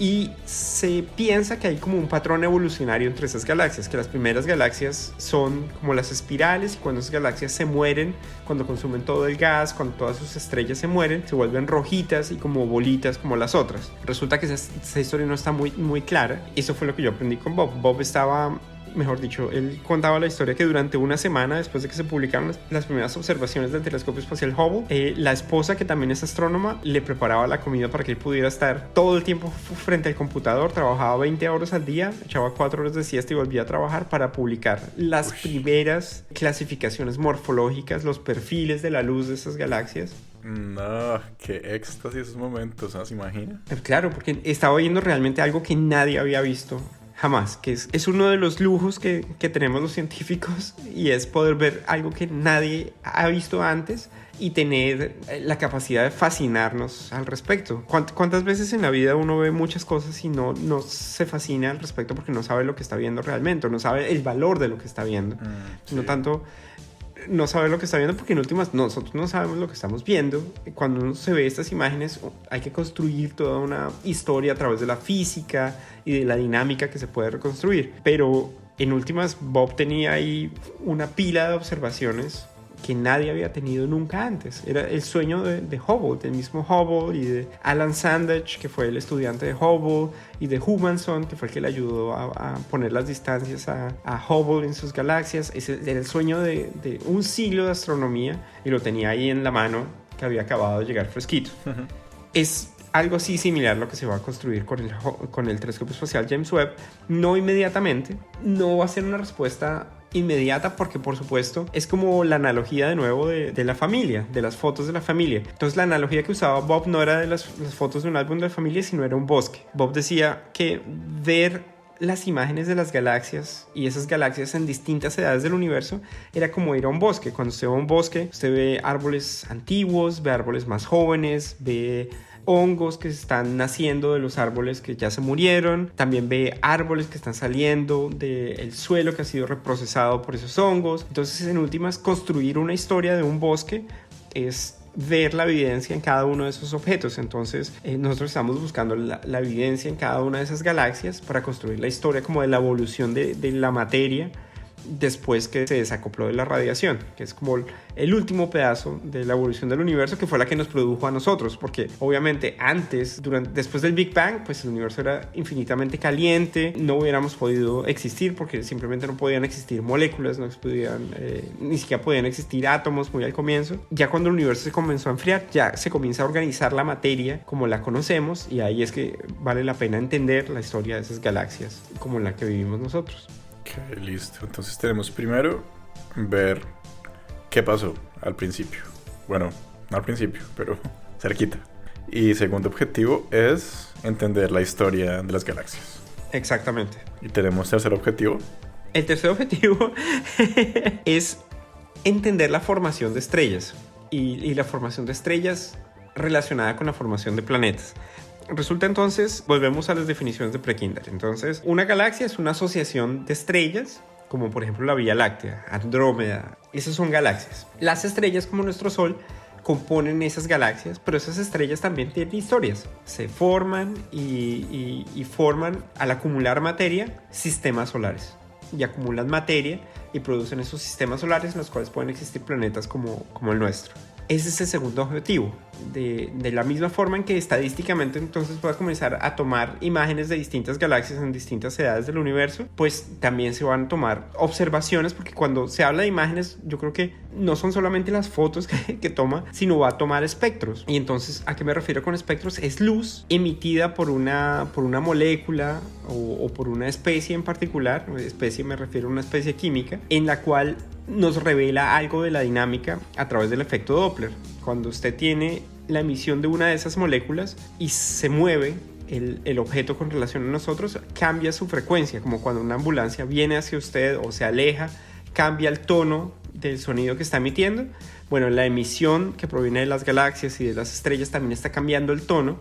Y se piensa que hay como un patrón evolucionario entre esas galaxias, que las primeras galaxias son como las espirales, y cuando esas galaxias se mueren, cuando consumen todo el gas, cuando todas sus estrellas se mueren, se vuelven rojitas y como bolitas como las otras. Resulta que esa historia no está muy clara. Eso fue lo que yo aprendí con Bob. Bob estaba... Mejor dicho, él contaba la historia que durante una semana después de que se publicaron las primeras observaciones del telescopio espacial Hubble, la esposa, que también es astrónoma, le preparaba la comida para que él pudiera estar todo el tiempo frente al computador. Trabajaba 20 horas al día, echaba 4 horas de siesta y volvía a trabajar para publicar las primeras clasificaciones morfológicas, los perfiles de la luz de esas galaxias.
No, qué éxtasis esos momentos, ¿no se imagina?
Claro, porque estaba viendo realmente algo que nadie había visto jamás, que es uno de los lujos que tenemos los científicos, y es poder ver algo que nadie ha visto antes y tener la capacidad de fascinarnos al respecto. ¿Cuántas veces en la vida uno ve muchas cosas y no se fascina al respecto porque no sabe lo que está viendo realmente, o no sabe el valor de lo que está viendo? Sí. No tanto no sabe lo que está viendo, porque en últimas nosotros no sabemos lo que estamos viendo. Cuando uno se ve estas imágenes, hay que construir toda una historia a través de la física y de la dinámica que se puede reconstruir. Pero en últimas, Bob tenía ahí una pila de observaciones que nadie había tenido nunca antes. Era el sueño de Hubble, del mismo Hubble, y de Alan Sandage, que fue el estudiante de Hubble, y de Hubmanson, que fue el que le ayudó a poner las distancias a Hubble en sus galaxias. Ese era el sueño de un siglo de astronomía, y lo tenía ahí en la mano, que había acabado de llegar fresquito. Es algo así similar lo que se va a construir con el telescopio espacial James Webb. No inmediatamente, no va a ser una respuesta inmediata, porque por supuesto es como la analogía de nuevo de la familia, de las fotos de la familia. Entonces la analogía que usaba Bob no era de las fotos de un álbum de la familia, sino era un bosque. Bob decía que ver las imágenes de las galaxias, y esas galaxias en distintas edades del universo, era como ir a un bosque. Cuando usted va a un bosque, usted ve árboles antiguos, ve árboles más jóvenes, ve hongos que están naciendo de los árboles que ya se murieron. También ve árboles que están saliendo del suelo que ha sido reprocesado por esos hongos. Entonces, en últimas, construir una historia de un bosque es ver la evidencia en cada uno de esos objetos. Entonces, nosotros estamos buscando la evidencia en cada una de esas galaxias para construir la historia como de la evolución de la materia después que se desacopló de la radiación, que es como el último pedazo de la evolución del universo, que fue la que nos produjo a nosotros, porque obviamente después del Big Bang, pues el universo era infinitamente caliente, no hubiéramos podido existir porque simplemente no podían existir moléculas, ni siquiera podían existir átomos muy al comienzo. Ya cuando el universo se comenzó a enfriar, ya se comienza a organizar la materia como la conocemos, y ahí es que vale la pena entender la historia de esas galaxias como la que vivimos nosotros.
Ok, listo. Entonces tenemos primero ver qué pasó al principio. Bueno, no al principio, pero cerquita. Y segundo objetivo es entender la historia de las galaxias.
Exactamente.
Y tenemos tercer objetivo.
El tercer objetivo es entender la formación de estrellas y la formación de estrellas relacionada con la formación de planetas. Resulta entonces, volvemos a las definiciones de Prekinder. Entonces, una galaxia es una asociación de estrellas, como por ejemplo la Vía Láctea, Andrómeda. Esas son galaxias. Las estrellas, como nuestro Sol, componen esas galaxias, pero esas estrellas también tienen historias. Se forman y forman, al acumular materia, sistemas solares. Y acumulan materia y producen esos sistemas solares en los cuales pueden existir planetas como el nuestro. Ese es el segundo objetivo. de la misma forma en que estadísticamente entonces va a comenzar a tomar imágenes de distintas galaxias en distintas edades del universo, pues también se van a tomar observaciones, porque cuando se habla de imágenes, yo creo que no son solamente las fotos que toma, sino va a tomar espectros. Y entonces, ¿a qué me refiero con espectros? Es luz emitida por una molécula o por una especie en particular. Especie, me refiero a una especie química, en la cual nos revela algo de la dinámica a través del efecto Doppler. Cuando usted tiene la emisión de una de esas moléculas y se mueve el objeto con relación a nosotros, cambia su frecuencia, como cuando una ambulancia viene hacia usted o se aleja, cambia el tono del sonido que está emitiendo. Bueno, la emisión que proviene de las galaxias y de las estrellas también está cambiando el tono,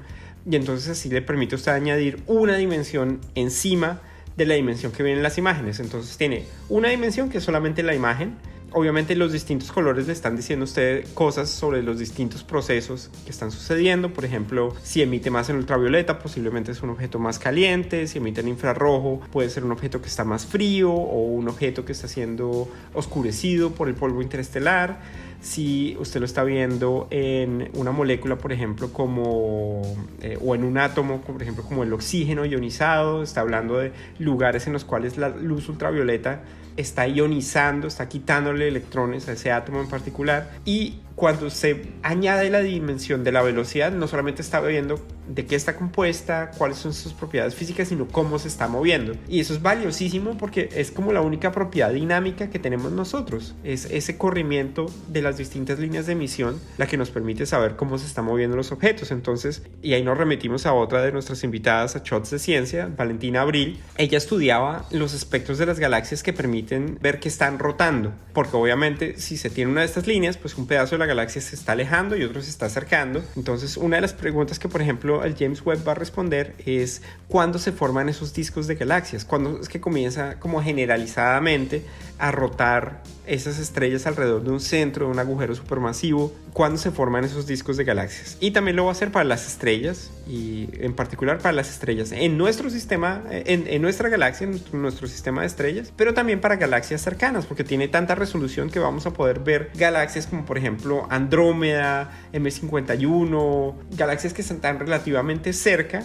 y entonces así le permite a usted añadir una dimensión encima de la dimensión que viene en las imágenes. Entonces tiene una dimensión que es solamente la imagen. Obviamente los distintos colores le están diciendo a usted cosas sobre los distintos procesos que están sucediendo. Por ejemplo, si emite más en ultravioleta, posiblemente es un objeto más caliente. Si emite en infrarrojo, puede ser un objeto que está más frío o un objeto que está siendo oscurecido por el polvo interestelar. Si usted lo está viendo en una molécula, por ejemplo, o en un átomo, por ejemplo, como el oxígeno ionizado, está hablando de lugares en los cuales la luz ultravioleta está ionizando, está quitándole electrones a ese átomo en particular. Y cuando se añade la dimensión de la velocidad, no solamente está viendo de qué está compuesta, cuáles son sus propiedades físicas, sino cómo se está moviendo. Y eso es valiosísimo porque es como la única propiedad dinámica que tenemos nosotros. Es ese corrimiento de las distintas líneas de emisión la que nos permite saber cómo se están moviendo los objetos. Entonces, y ahí nos remitimos a otra de nuestras invitadas a Shots de Ciencia, Valentina Abril. Ella estudiaba los espectros de las galaxias que permiten ver que están rotando, porque obviamente si se tiene una de estas líneas, pues un pedazo de la galaxia se está alejando y otro se está acercando. Entonces, una de las preguntas que, por ejemplo, el James Webb va a responder es ¿cuándo se forman esos discos de galaxias? ¿Cuándo es que comienza como generalizadamente a rotar esas estrellas alrededor de un centro, de un agujero supermasivo? ¿Cuándo se forman esos discos de galaxias? Y también lo va a hacer para las estrellas, y en particular para las estrellas en nuestro sistema, en nuestra galaxia, en nuestro sistema de estrellas, pero también para galaxias cercanas, porque tiene tanta resolución que vamos a poder ver galaxias como, por ejemplo, Andrómeda, M51, galaxias que están tan relativamente cerca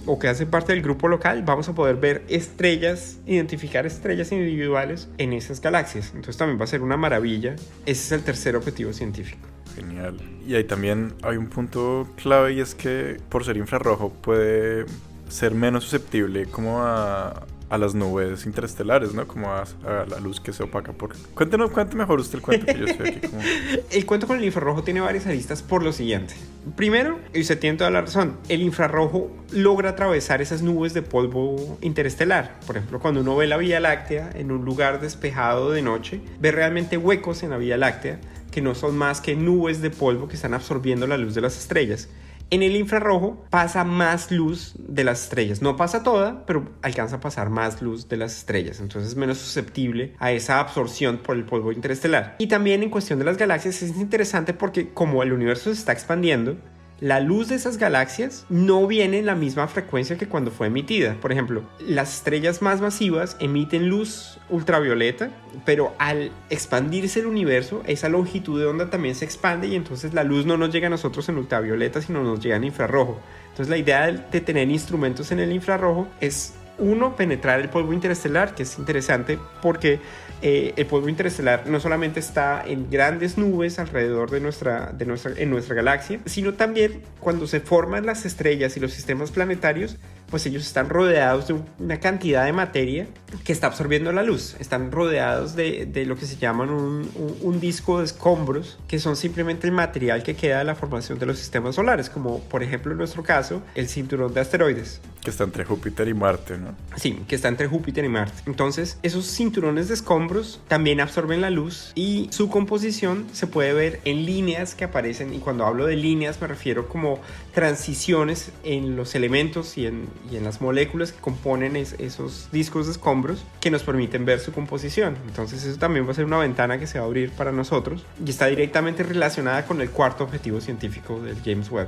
o que hacen parte del grupo local. Vamos a poder ver estrellas, identificar estrellas individuales en esas galaxias. Entonces también va a ser una maravilla. Ese es el tercer objetivo científico.
Genial. Y ahí también hay un punto clave, y es que por ser infrarrojo puede ser menos susceptible como a las nubes interestelares, ¿no? Como a la luz que se opaca por... Cuente mejor usted el cuento, que yo estoy aquí como...
El cuento con el infrarrojo tiene varias aristas por lo siguiente. Primero, y usted tiene toda la razón, el infrarrojo logra atravesar esas nubes de polvo interestelar. Por ejemplo, cuando uno ve la Vía Láctea en un lugar despejado de noche, ve realmente huecos en la Vía Láctea que no son más que nubes de polvo que están absorbiendo la luz de las estrellas. En el infrarrojo pasa más luz de las estrellas. No pasa toda, pero alcanza a pasar más luz de las estrellas. Entonces es menos susceptible a esa absorción por el polvo interestelar. Y también en cuestión de las galaxias es interesante porque como el universo se está expandiendo, la luz de esas galaxias no viene en la misma frecuencia que cuando fue emitida. Por ejemplo, las estrellas más masivas emiten luz ultravioleta, pero al expandirse el universo, esa longitud de onda también se expande y entonces la luz no nos llega a nosotros en ultravioleta, sino nos llega en infrarrojo. Entonces la idea de tener instrumentos en el infrarrojo es, uno, penetrar el polvo interestelar, que es interesante porque el polvo interestelar no solamente está en grandes nubes alrededor en nuestra galaxia, sino también cuando se forman las estrellas y los sistemas planetarios, pues ellos están rodeados de una cantidad de materia que está absorbiendo la luz. Están rodeados de lo que se llaman un disco de escombros, que son simplemente el material que queda de la formación de los sistemas solares, como por ejemplo en nuestro caso, el cinturón de asteroides.
Que está entre Júpiter y Marte, ¿no?
Sí, que está entre Júpiter y Marte. Entonces, esos cinturones de escombros también absorben la luz y su composición se puede ver en líneas que aparecen. Y cuando hablo de líneas me refiero como transiciones en los elementos y en las moléculas que componen esos discos de escombros que nos permiten ver su composición. Entonces, eso también va a ser una ventana que se va a abrir para nosotros y está directamente relacionada con el cuarto objetivo científico del James Webb.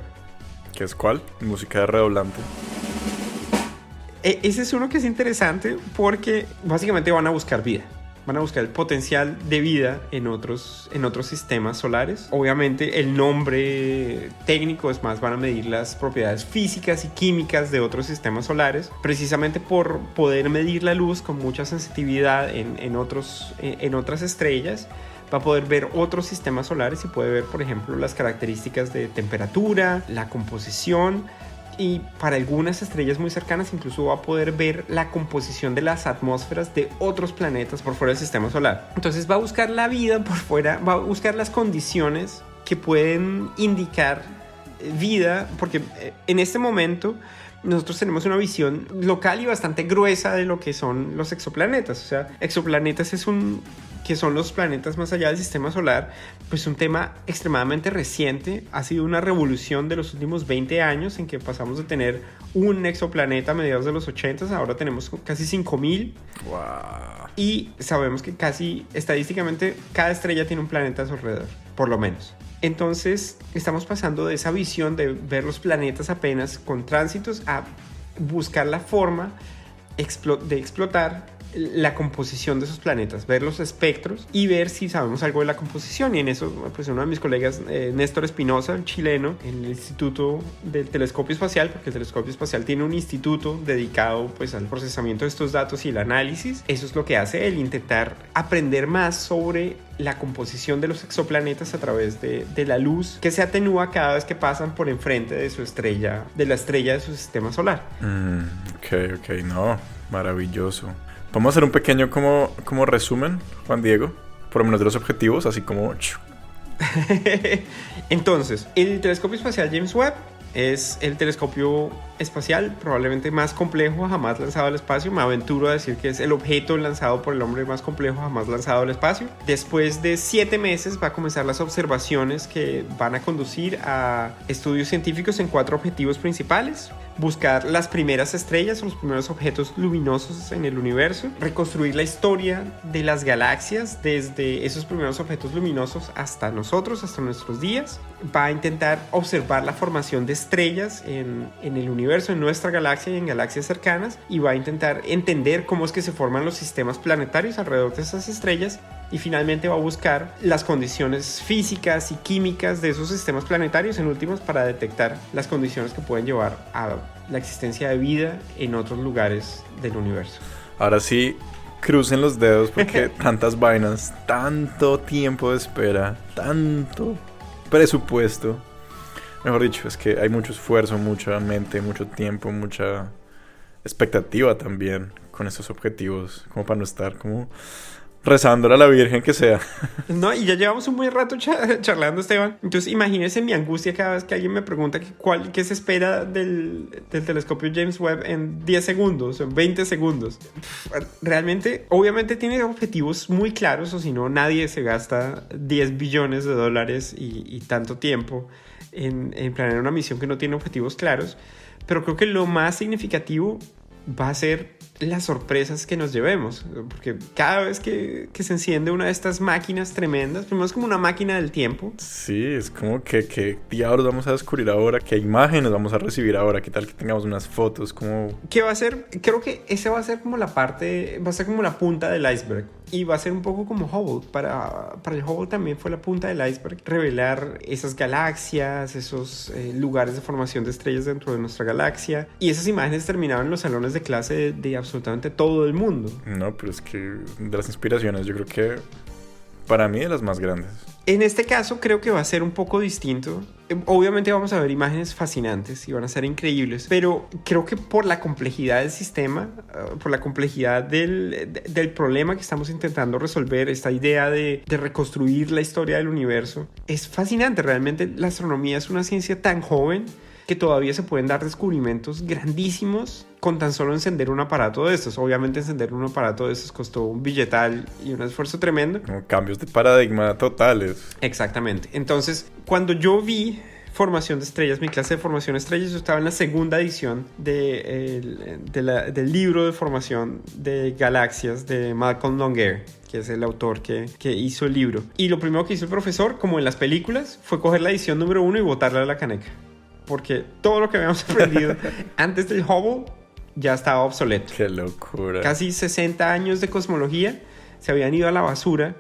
¿Qué es cuál? Música de redoblante.
Ese es uno que es interesante porque básicamente van a buscar vida. van a buscar el potencial de vida en otros sistemas solares. Obviamente el nombre técnico es más, van a medir las propiedades físicas y químicas de otros sistemas solares, precisamente por poder medir la luz con mucha sensitividad en otras estrellas. Va a poder ver otros sistemas solares y puede ver, por ejemplo, las características de temperatura, la composición, y para algunas estrellas muy cercanas incluso va a poder ver la composición de las atmósferas de otros planetas por fuera del sistema solar. Entonces va a buscar la vida por fuera, va a buscar las condiciones que pueden indicar vida, porque en este momento nosotros tenemos una visión local y bastante gruesa de lo que son los exoplanetas. O sea, exoplanetas que son los planetas más allá del sistema solar, pues un tema extremadamente reciente. Ha sido una revolución de los últimos 20 años en que pasamos de tener un exoplaneta a mediados de los 80, ahora tenemos casi 5.000.
Wow.
Y sabemos que casi estadísticamente cada estrella tiene un planeta a su alrededor, por lo menos. Entonces estamos pasando de esa visión de ver los planetas apenas con tránsitos a buscar la forma de explotar la composición de esos planetas, ver los espectros y ver si sabemos algo de la composición. Y en eso, pues uno de mis colegas, Néstor Espinosa, chileno, en el Instituto del Telescopio Espacial, porque el Telescopio Espacial tiene un instituto dedicado pues al procesamiento de estos datos y el análisis. Eso es lo que hace él, intentar aprender más sobre la composición de los exoplanetas a través de la luz que se atenúa cada vez que pasan por enfrente de su estrella, de la estrella de su sistema solar.
Ok, no, maravilloso. Vamos a hacer un pequeño como resumen, Juan Diego, por lo menos de los objetivos, así como...
Entonces, el telescopio espacial James Webb es el telescopio espacial probablemente más complejo jamás lanzado al espacio. Me aventuro a decir que es el objeto lanzado por el hombre más complejo jamás lanzado al espacio. Después de 7 meses va a comenzar las observaciones que van a conducir a estudios científicos en 4 objetivos principales: buscar las primeras estrellas o los primeros objetos luminosos en el universo, reconstruir la historia de las galaxias desde esos primeros objetos luminosos hasta nosotros, hasta nuestros días. Va a intentar observar la formación de estrellas en el universo, en nuestra galaxia y en galaxias cercanas, y va a intentar entender cómo es que se forman los sistemas planetarios alrededor de esas estrellas. Y finalmente va a buscar las condiciones físicas y químicas de esos sistemas planetarios, en últimas, para detectar las condiciones que pueden llevar a la existencia de vida en otros lugares del universo.
Ahora sí, crucen los dedos porque tantas vainas, tanto tiempo de espera, tanto presupuesto. Mejor dicho, es que hay mucho esfuerzo, mucha mente, mucho tiempo, mucha expectativa también con estos objetivos, como para no estar como rezándole a la Virgen que sea.
No, y ya llevamos un buen rato charlando, Esteban. Entonces imagínense mi angustia cada vez que alguien me pregunta qué se espera del telescopio James Webb en 10 segundos, en 20 segundos. Realmente, obviamente tiene objetivos muy claros, o si no, nadie se gasta 10 billones de dólares y tanto tiempo en planear una misión que no tiene objetivos claros. Pero creo que lo más significativo va a ser las sorpresas que nos llevemos, porque cada vez que se enciende una de estas máquinas tremendas, primero es como una máquina del tiempo.
Sí, es como que qué diablos vamos a descubrir ahora, qué imágenes vamos a recibir ahora, qué tal que tengamos unas fotos, como...
¿Qué va a ser? Creo que ese va a ser como la parte, va a ser como la punta del iceberg, y va a ser un poco como Hubble. Para el Hubble también fue la punta del iceberg, revelar esas galaxias, esos lugares de formación de estrellas dentro de nuestra galaxia, y esas imágenes terminaban en los salones de clase de absolutamente todo el mundo.
No, pero es que de las inspiraciones, yo creo que para mí de las más grandes.
En este caso creo que va a ser un poco distinto. Obviamente vamos a ver imágenes fascinantes y van a ser increíbles, pero creo que por la complejidad del sistema, por la complejidad del problema que estamos intentando resolver, esta idea de reconstruir la historia del universo, es fascinante. Realmente la astronomía es una ciencia tan joven que todavía se pueden dar descubrimientos grandísimos con tan solo encender un aparato de estos. Obviamente encender un aparato de estos costó un billetal y un esfuerzo tremendo.
Como cambios de paradigma totales.
Exactamente. Entonces, cuando yo vi formación de estrellas, mi clase de formación de estrellas, yo estaba en la segunda edición del libro de formación de galaxias de Malcolm Longair, que es el autor que hizo el libro. Y lo primero que hizo el profesor, como en las películas, fue coger la edición número 1 y botarla a la caneca. Porque todo lo que habíamos aprendido antes del Hubble ya estaba obsoleto.
¡Qué locura!
Casi 60 años de cosmología se habían ido a la basura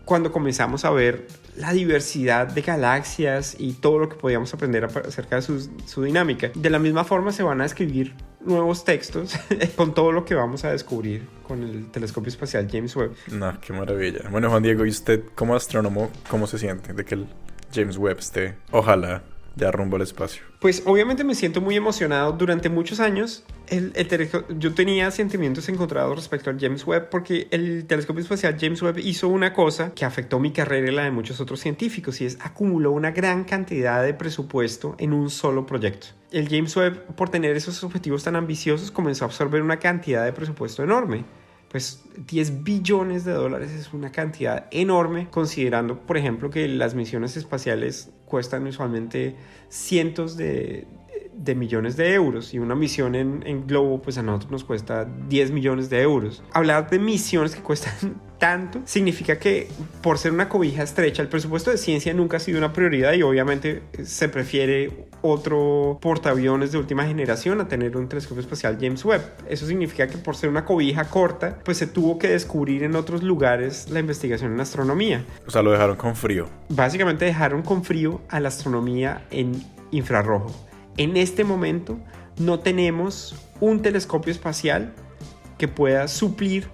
cuando comenzamos a ver la diversidad de galaxias y todo lo que podíamos aprender acerca de su dinámica. De la misma forma se van a escribir nuevos textos con todo lo que vamos a descubrir con el telescopio espacial James Webb.
No, qué maravilla. Bueno, Juan Diego, ¿y usted como astrónomo cómo se siente de que el James Webb esté, ojalá, ya rumbo al espacio?
Pues obviamente me siento muy emocionado. Durante muchos años yo tenía sentimientos encontrados respecto al James Webb porque el telescopio espacial James Webb hizo una cosa que afectó mi carrera y la de muchos otros científicos, y es acumuló una gran cantidad de presupuesto en un solo proyecto. El James Webb, por tener esos objetivos tan ambiciosos, comenzó a absorber una cantidad de presupuesto enorme. Pues 10 billones de dólares es una cantidad enorme, considerando, por ejemplo, que las misiones espaciales cuestan usualmente cientos de millones de euros, y una misión en globo pues a nosotros nos cuesta 10 millones de euros. Hablar de misiones que cuestan tanto significa que, por ser una cobija estrecha, el presupuesto de ciencia nunca ha sido una prioridad, y obviamente se prefiere otro portaaviones de última generación a tener un telescopio espacial James Webb. Eso significa que, por ser una cobija corta, pues se tuvo que descubrir en otros lugares la investigación en astronomía.
O sea, lo dejaron con frío.
Básicamente dejaron con frío a la astronomía en infrarrojo. En este momento no tenemos un telescopio espacial que pueda suplir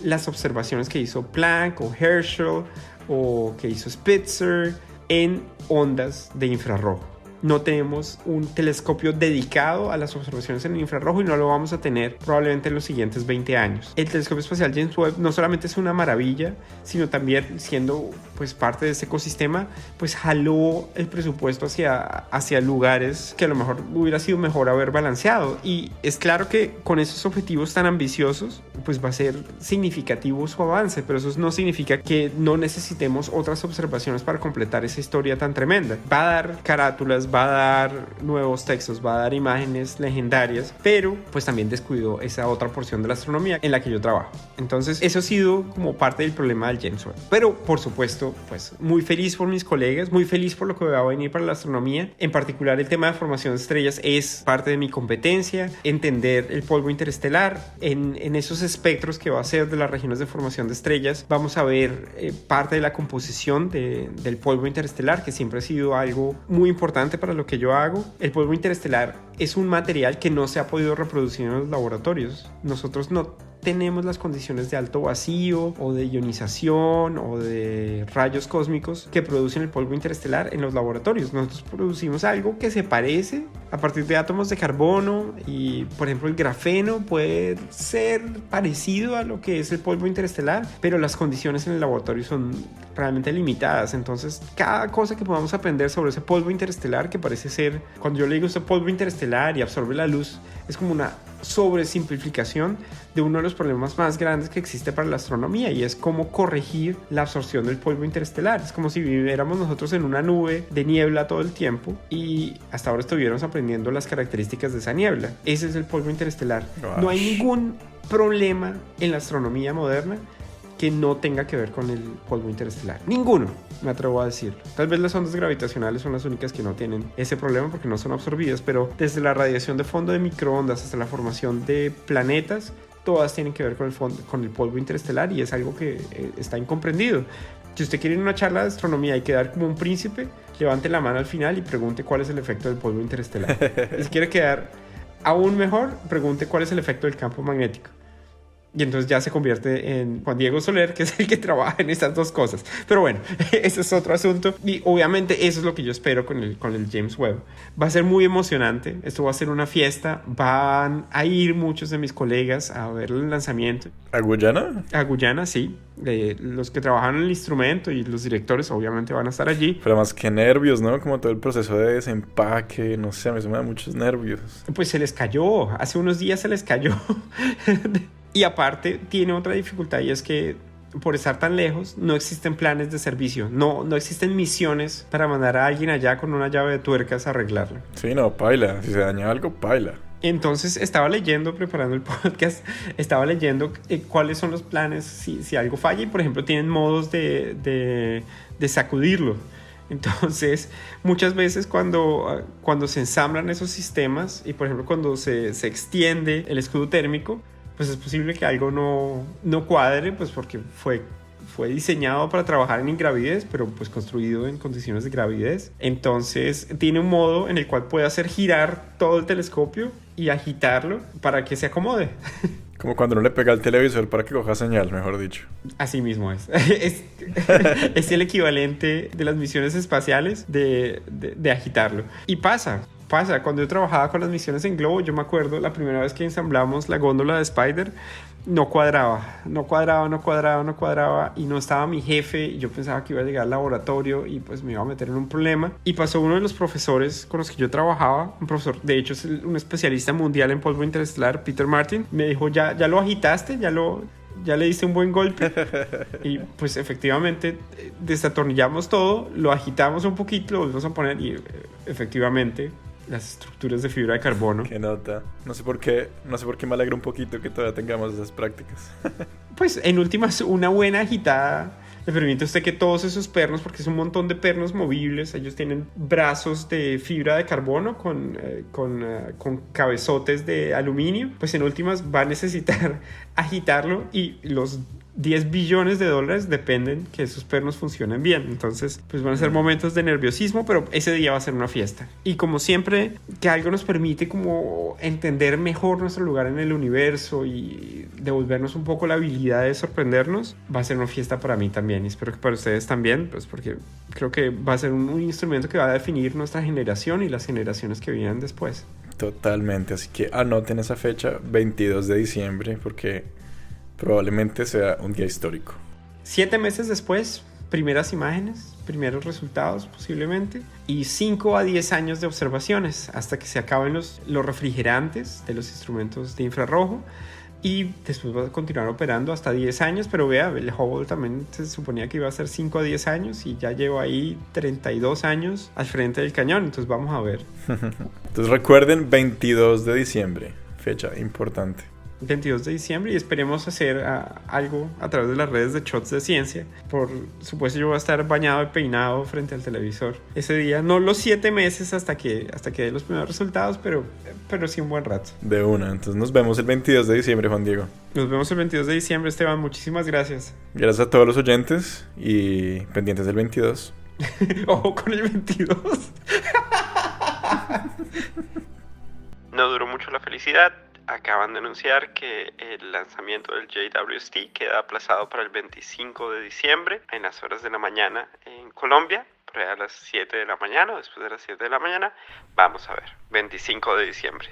las observaciones que hizo Planck o Herschel o que hizo Spitzer en ondas de infrarrojo. No tenemos un telescopio dedicado a las observaciones en el infrarrojo, y no lo vamos a tener probablemente en los siguientes 20 años. El telescopio espacial James Webb no solamente es una maravilla, sino también, siendo pues parte de este ecosistema, pues jaló el presupuesto hacia lugares que a lo mejor hubiera sido mejor haber balanceado. Y es claro que con esos objetivos tan ambiciosos pues va a ser significativo su avance, pero eso no significa que no necesitemos otras observaciones para completar esa historia tan tremenda. Va a dar carátulas, va a dar nuevos textos, va a dar imágenes legendarias, pero pues también descuidó esa otra porción de la astronomía en la que yo trabajo. Entonces eso ha sido como parte del problema del James Webb. Pero por supuesto, pues muy feliz por mis colegas, muy feliz por lo que va a venir para la astronomía. En particular, el tema de formación de estrellas es parte de mi competencia. Entender el polvo interestelar en esos espectros que va a ser de las regiones de formación de estrellas, vamos a ver parte de la composición del polvo interestelar, que siempre ha sido algo muy importante para lo que yo hago. El polvo interestelar es un material que no se ha podido reproducir en los laboratorios. Nosotros no tenemos las condiciones de alto vacío o de ionización o de rayos cósmicos que producen el polvo interestelar en los laboratorios. Nosotros producimos algo que se parece a partir de átomos de carbono, y por ejemplo el grafeno puede ser parecido a lo que es el polvo interestelar, pero las condiciones en el laboratorio son realmente limitadas. Entonces cada cosa que podamos aprender sobre ese polvo interestelar, que parece ser, cuando yo le digo este polvo interestelar y absorbe la luz, es como una sobresimplificación de uno de los problemas más grandes que existe para la astronomía, y es cómo corregir la absorción del polvo interestelar. Es como si viviéramos nosotros en una nube de niebla todo el tiempo y hasta ahora estuviéramos aprendiendo las características de esa niebla. Ese es el polvo interestelar. No hay ningún problema en la astronomía moderna que no tenga que ver con el polvo interestelar. Ninguno, me atrevo a decirlo. Tal vez las ondas gravitacionales son las únicas que no tienen ese problema porque no son absorbidas, pero desde la radiación de fondo de microondas hasta la formación de planetas, todas tienen que ver con el polvo interestelar, y es algo que está incomprendido. Si usted quiere ir a una charla de astronomía y quedar como un príncipe, levante la mano al final y pregunte cuál es el efecto del polvo interestelar. Si quiere quedar aún mejor, pregunte cuál es el efecto del campo magnético. Y entonces ya se convierte en Juan Diego Soler, que es el que trabaja en estas dos cosas. Pero bueno, ese es otro asunto. Y obviamente eso es lo que yo espero con el James Webb. Va a ser muy emocionante. Esto va a ser una fiesta. Van a ir muchos de mis colegas a ver el lanzamiento.
¿A Guyana?
A Guyana, sí. Los que trabajan en el instrumento y los directores obviamente van a estar allí.
Pero más que nervios, ¿no? Como todo el proceso de desempaque. No sé, a mí se me da muchos nervios.
Pues se les cayó. Hace unos días se les cayó. Y aparte tiene otra dificultad, y es que por estar tan lejos no existen planes de servicio, no existen misiones para mandar a alguien allá con una llave de tuercas a arreglarlo.
Sí, no, paila, si se daña algo, paila.
Entonces estaba leyendo, preparando el podcast, estaba leyendo cuáles son los planes si algo falla, y por ejemplo tienen modos de sacudirlo. Entonces, muchas veces cuando se ensamblan esos sistemas, y por ejemplo cuando se extiende el escudo térmico, pues es posible que algo no cuadre, pues porque fue diseñado para trabajar en ingravidez, pero pues construido en condiciones de gravidez. Entonces tiene un modo en el cual puede hacer girar todo el telescopio y agitarlo para que se acomode.
Como cuando uno le pega al televisor para que coja señal, mejor dicho.
Así mismo es. Es el equivalente de las misiones espaciales de agitarlo. Y pasa. Cuando yo trabajaba con las misiones en globo, yo me acuerdo la primera vez que ensamblamos la góndola de Spider, no cuadraba y no estaba mi jefe y yo pensaba que iba a llegar al laboratorio y pues me iba a meter en un problema. Y pasó uno de los profesores con los que yo trabajaba, un profesor, de hecho es un especialista mundial en polvo interestelar, Peter Martin, me dijo, ya lo agitaste, ya le diste un buen golpe. Y pues efectivamente desatornillamos todo, lo agitamos un poquito, lo volvimos a poner y efectivamente las estructuras de fibra de carbono.
Qué nota. No sé por qué me alegra un poquito que todavía tengamos esas prácticas.
Pues en últimas, una buena agitada le permite a usted que todos esos pernos, porque es un montón de pernos movibles, ellos tienen brazos de fibra de carbono con cabezotes de aluminio, pues en últimas va a necesitar agitarlo y los 10 billones de dólares dependen que esos pernos funcionen bien. Entonces, pues van a ser momentos de nerviosismo, pero ese día va a ser una fiesta. Y como siempre, que algo nos permite como entender mejor nuestro lugar en el universo y devolvernos un poco la habilidad de sorprendernos, va a ser una fiesta para mí también. Y espero que para ustedes también, pues porque creo que va a ser un instrumento que va a definir nuestra generación y las generaciones que vienen después.
Totalmente, así que anoten esa fecha, 22 de diciembre, porque probablemente sea un día histórico.
7 meses después, primeras imágenes, primeros resultados posiblemente, y 5 a 10 años de observaciones hasta que se acaben los refrigerantes de los instrumentos de infrarrojo, y después va a continuar operando hasta 10 años, pero vea, el Hubble también se suponía que iba a ser 5 a 10 años y ya llevo ahí 32 años al frente del cañón, entonces vamos a ver.
Entonces recuerden, 22 de diciembre, fecha importante.
22 de diciembre y esperemos hacer algo a través de las redes de Shots de Ciencia. Por supuesto yo voy a estar bañado y peinado frente al televisor ese día, no los 7 meses hasta que dé los primeros resultados, pero sí un buen rato.
De una, entonces nos vemos el 22 de diciembre, Juan Diego.
Nos vemos el 22 de diciembre, Esteban, muchísimas gracias.
Gracias a todos los oyentes y pendientes del 22.
Ojo con el 22. No duró mucho la felicidad. Acaban de anunciar que el lanzamiento del JWST queda aplazado para el 25 de diciembre en las horas de la mañana en Colombia, pero a las 7 de la mañana o después de las 7 de la mañana. Vamos a ver, 25 de diciembre.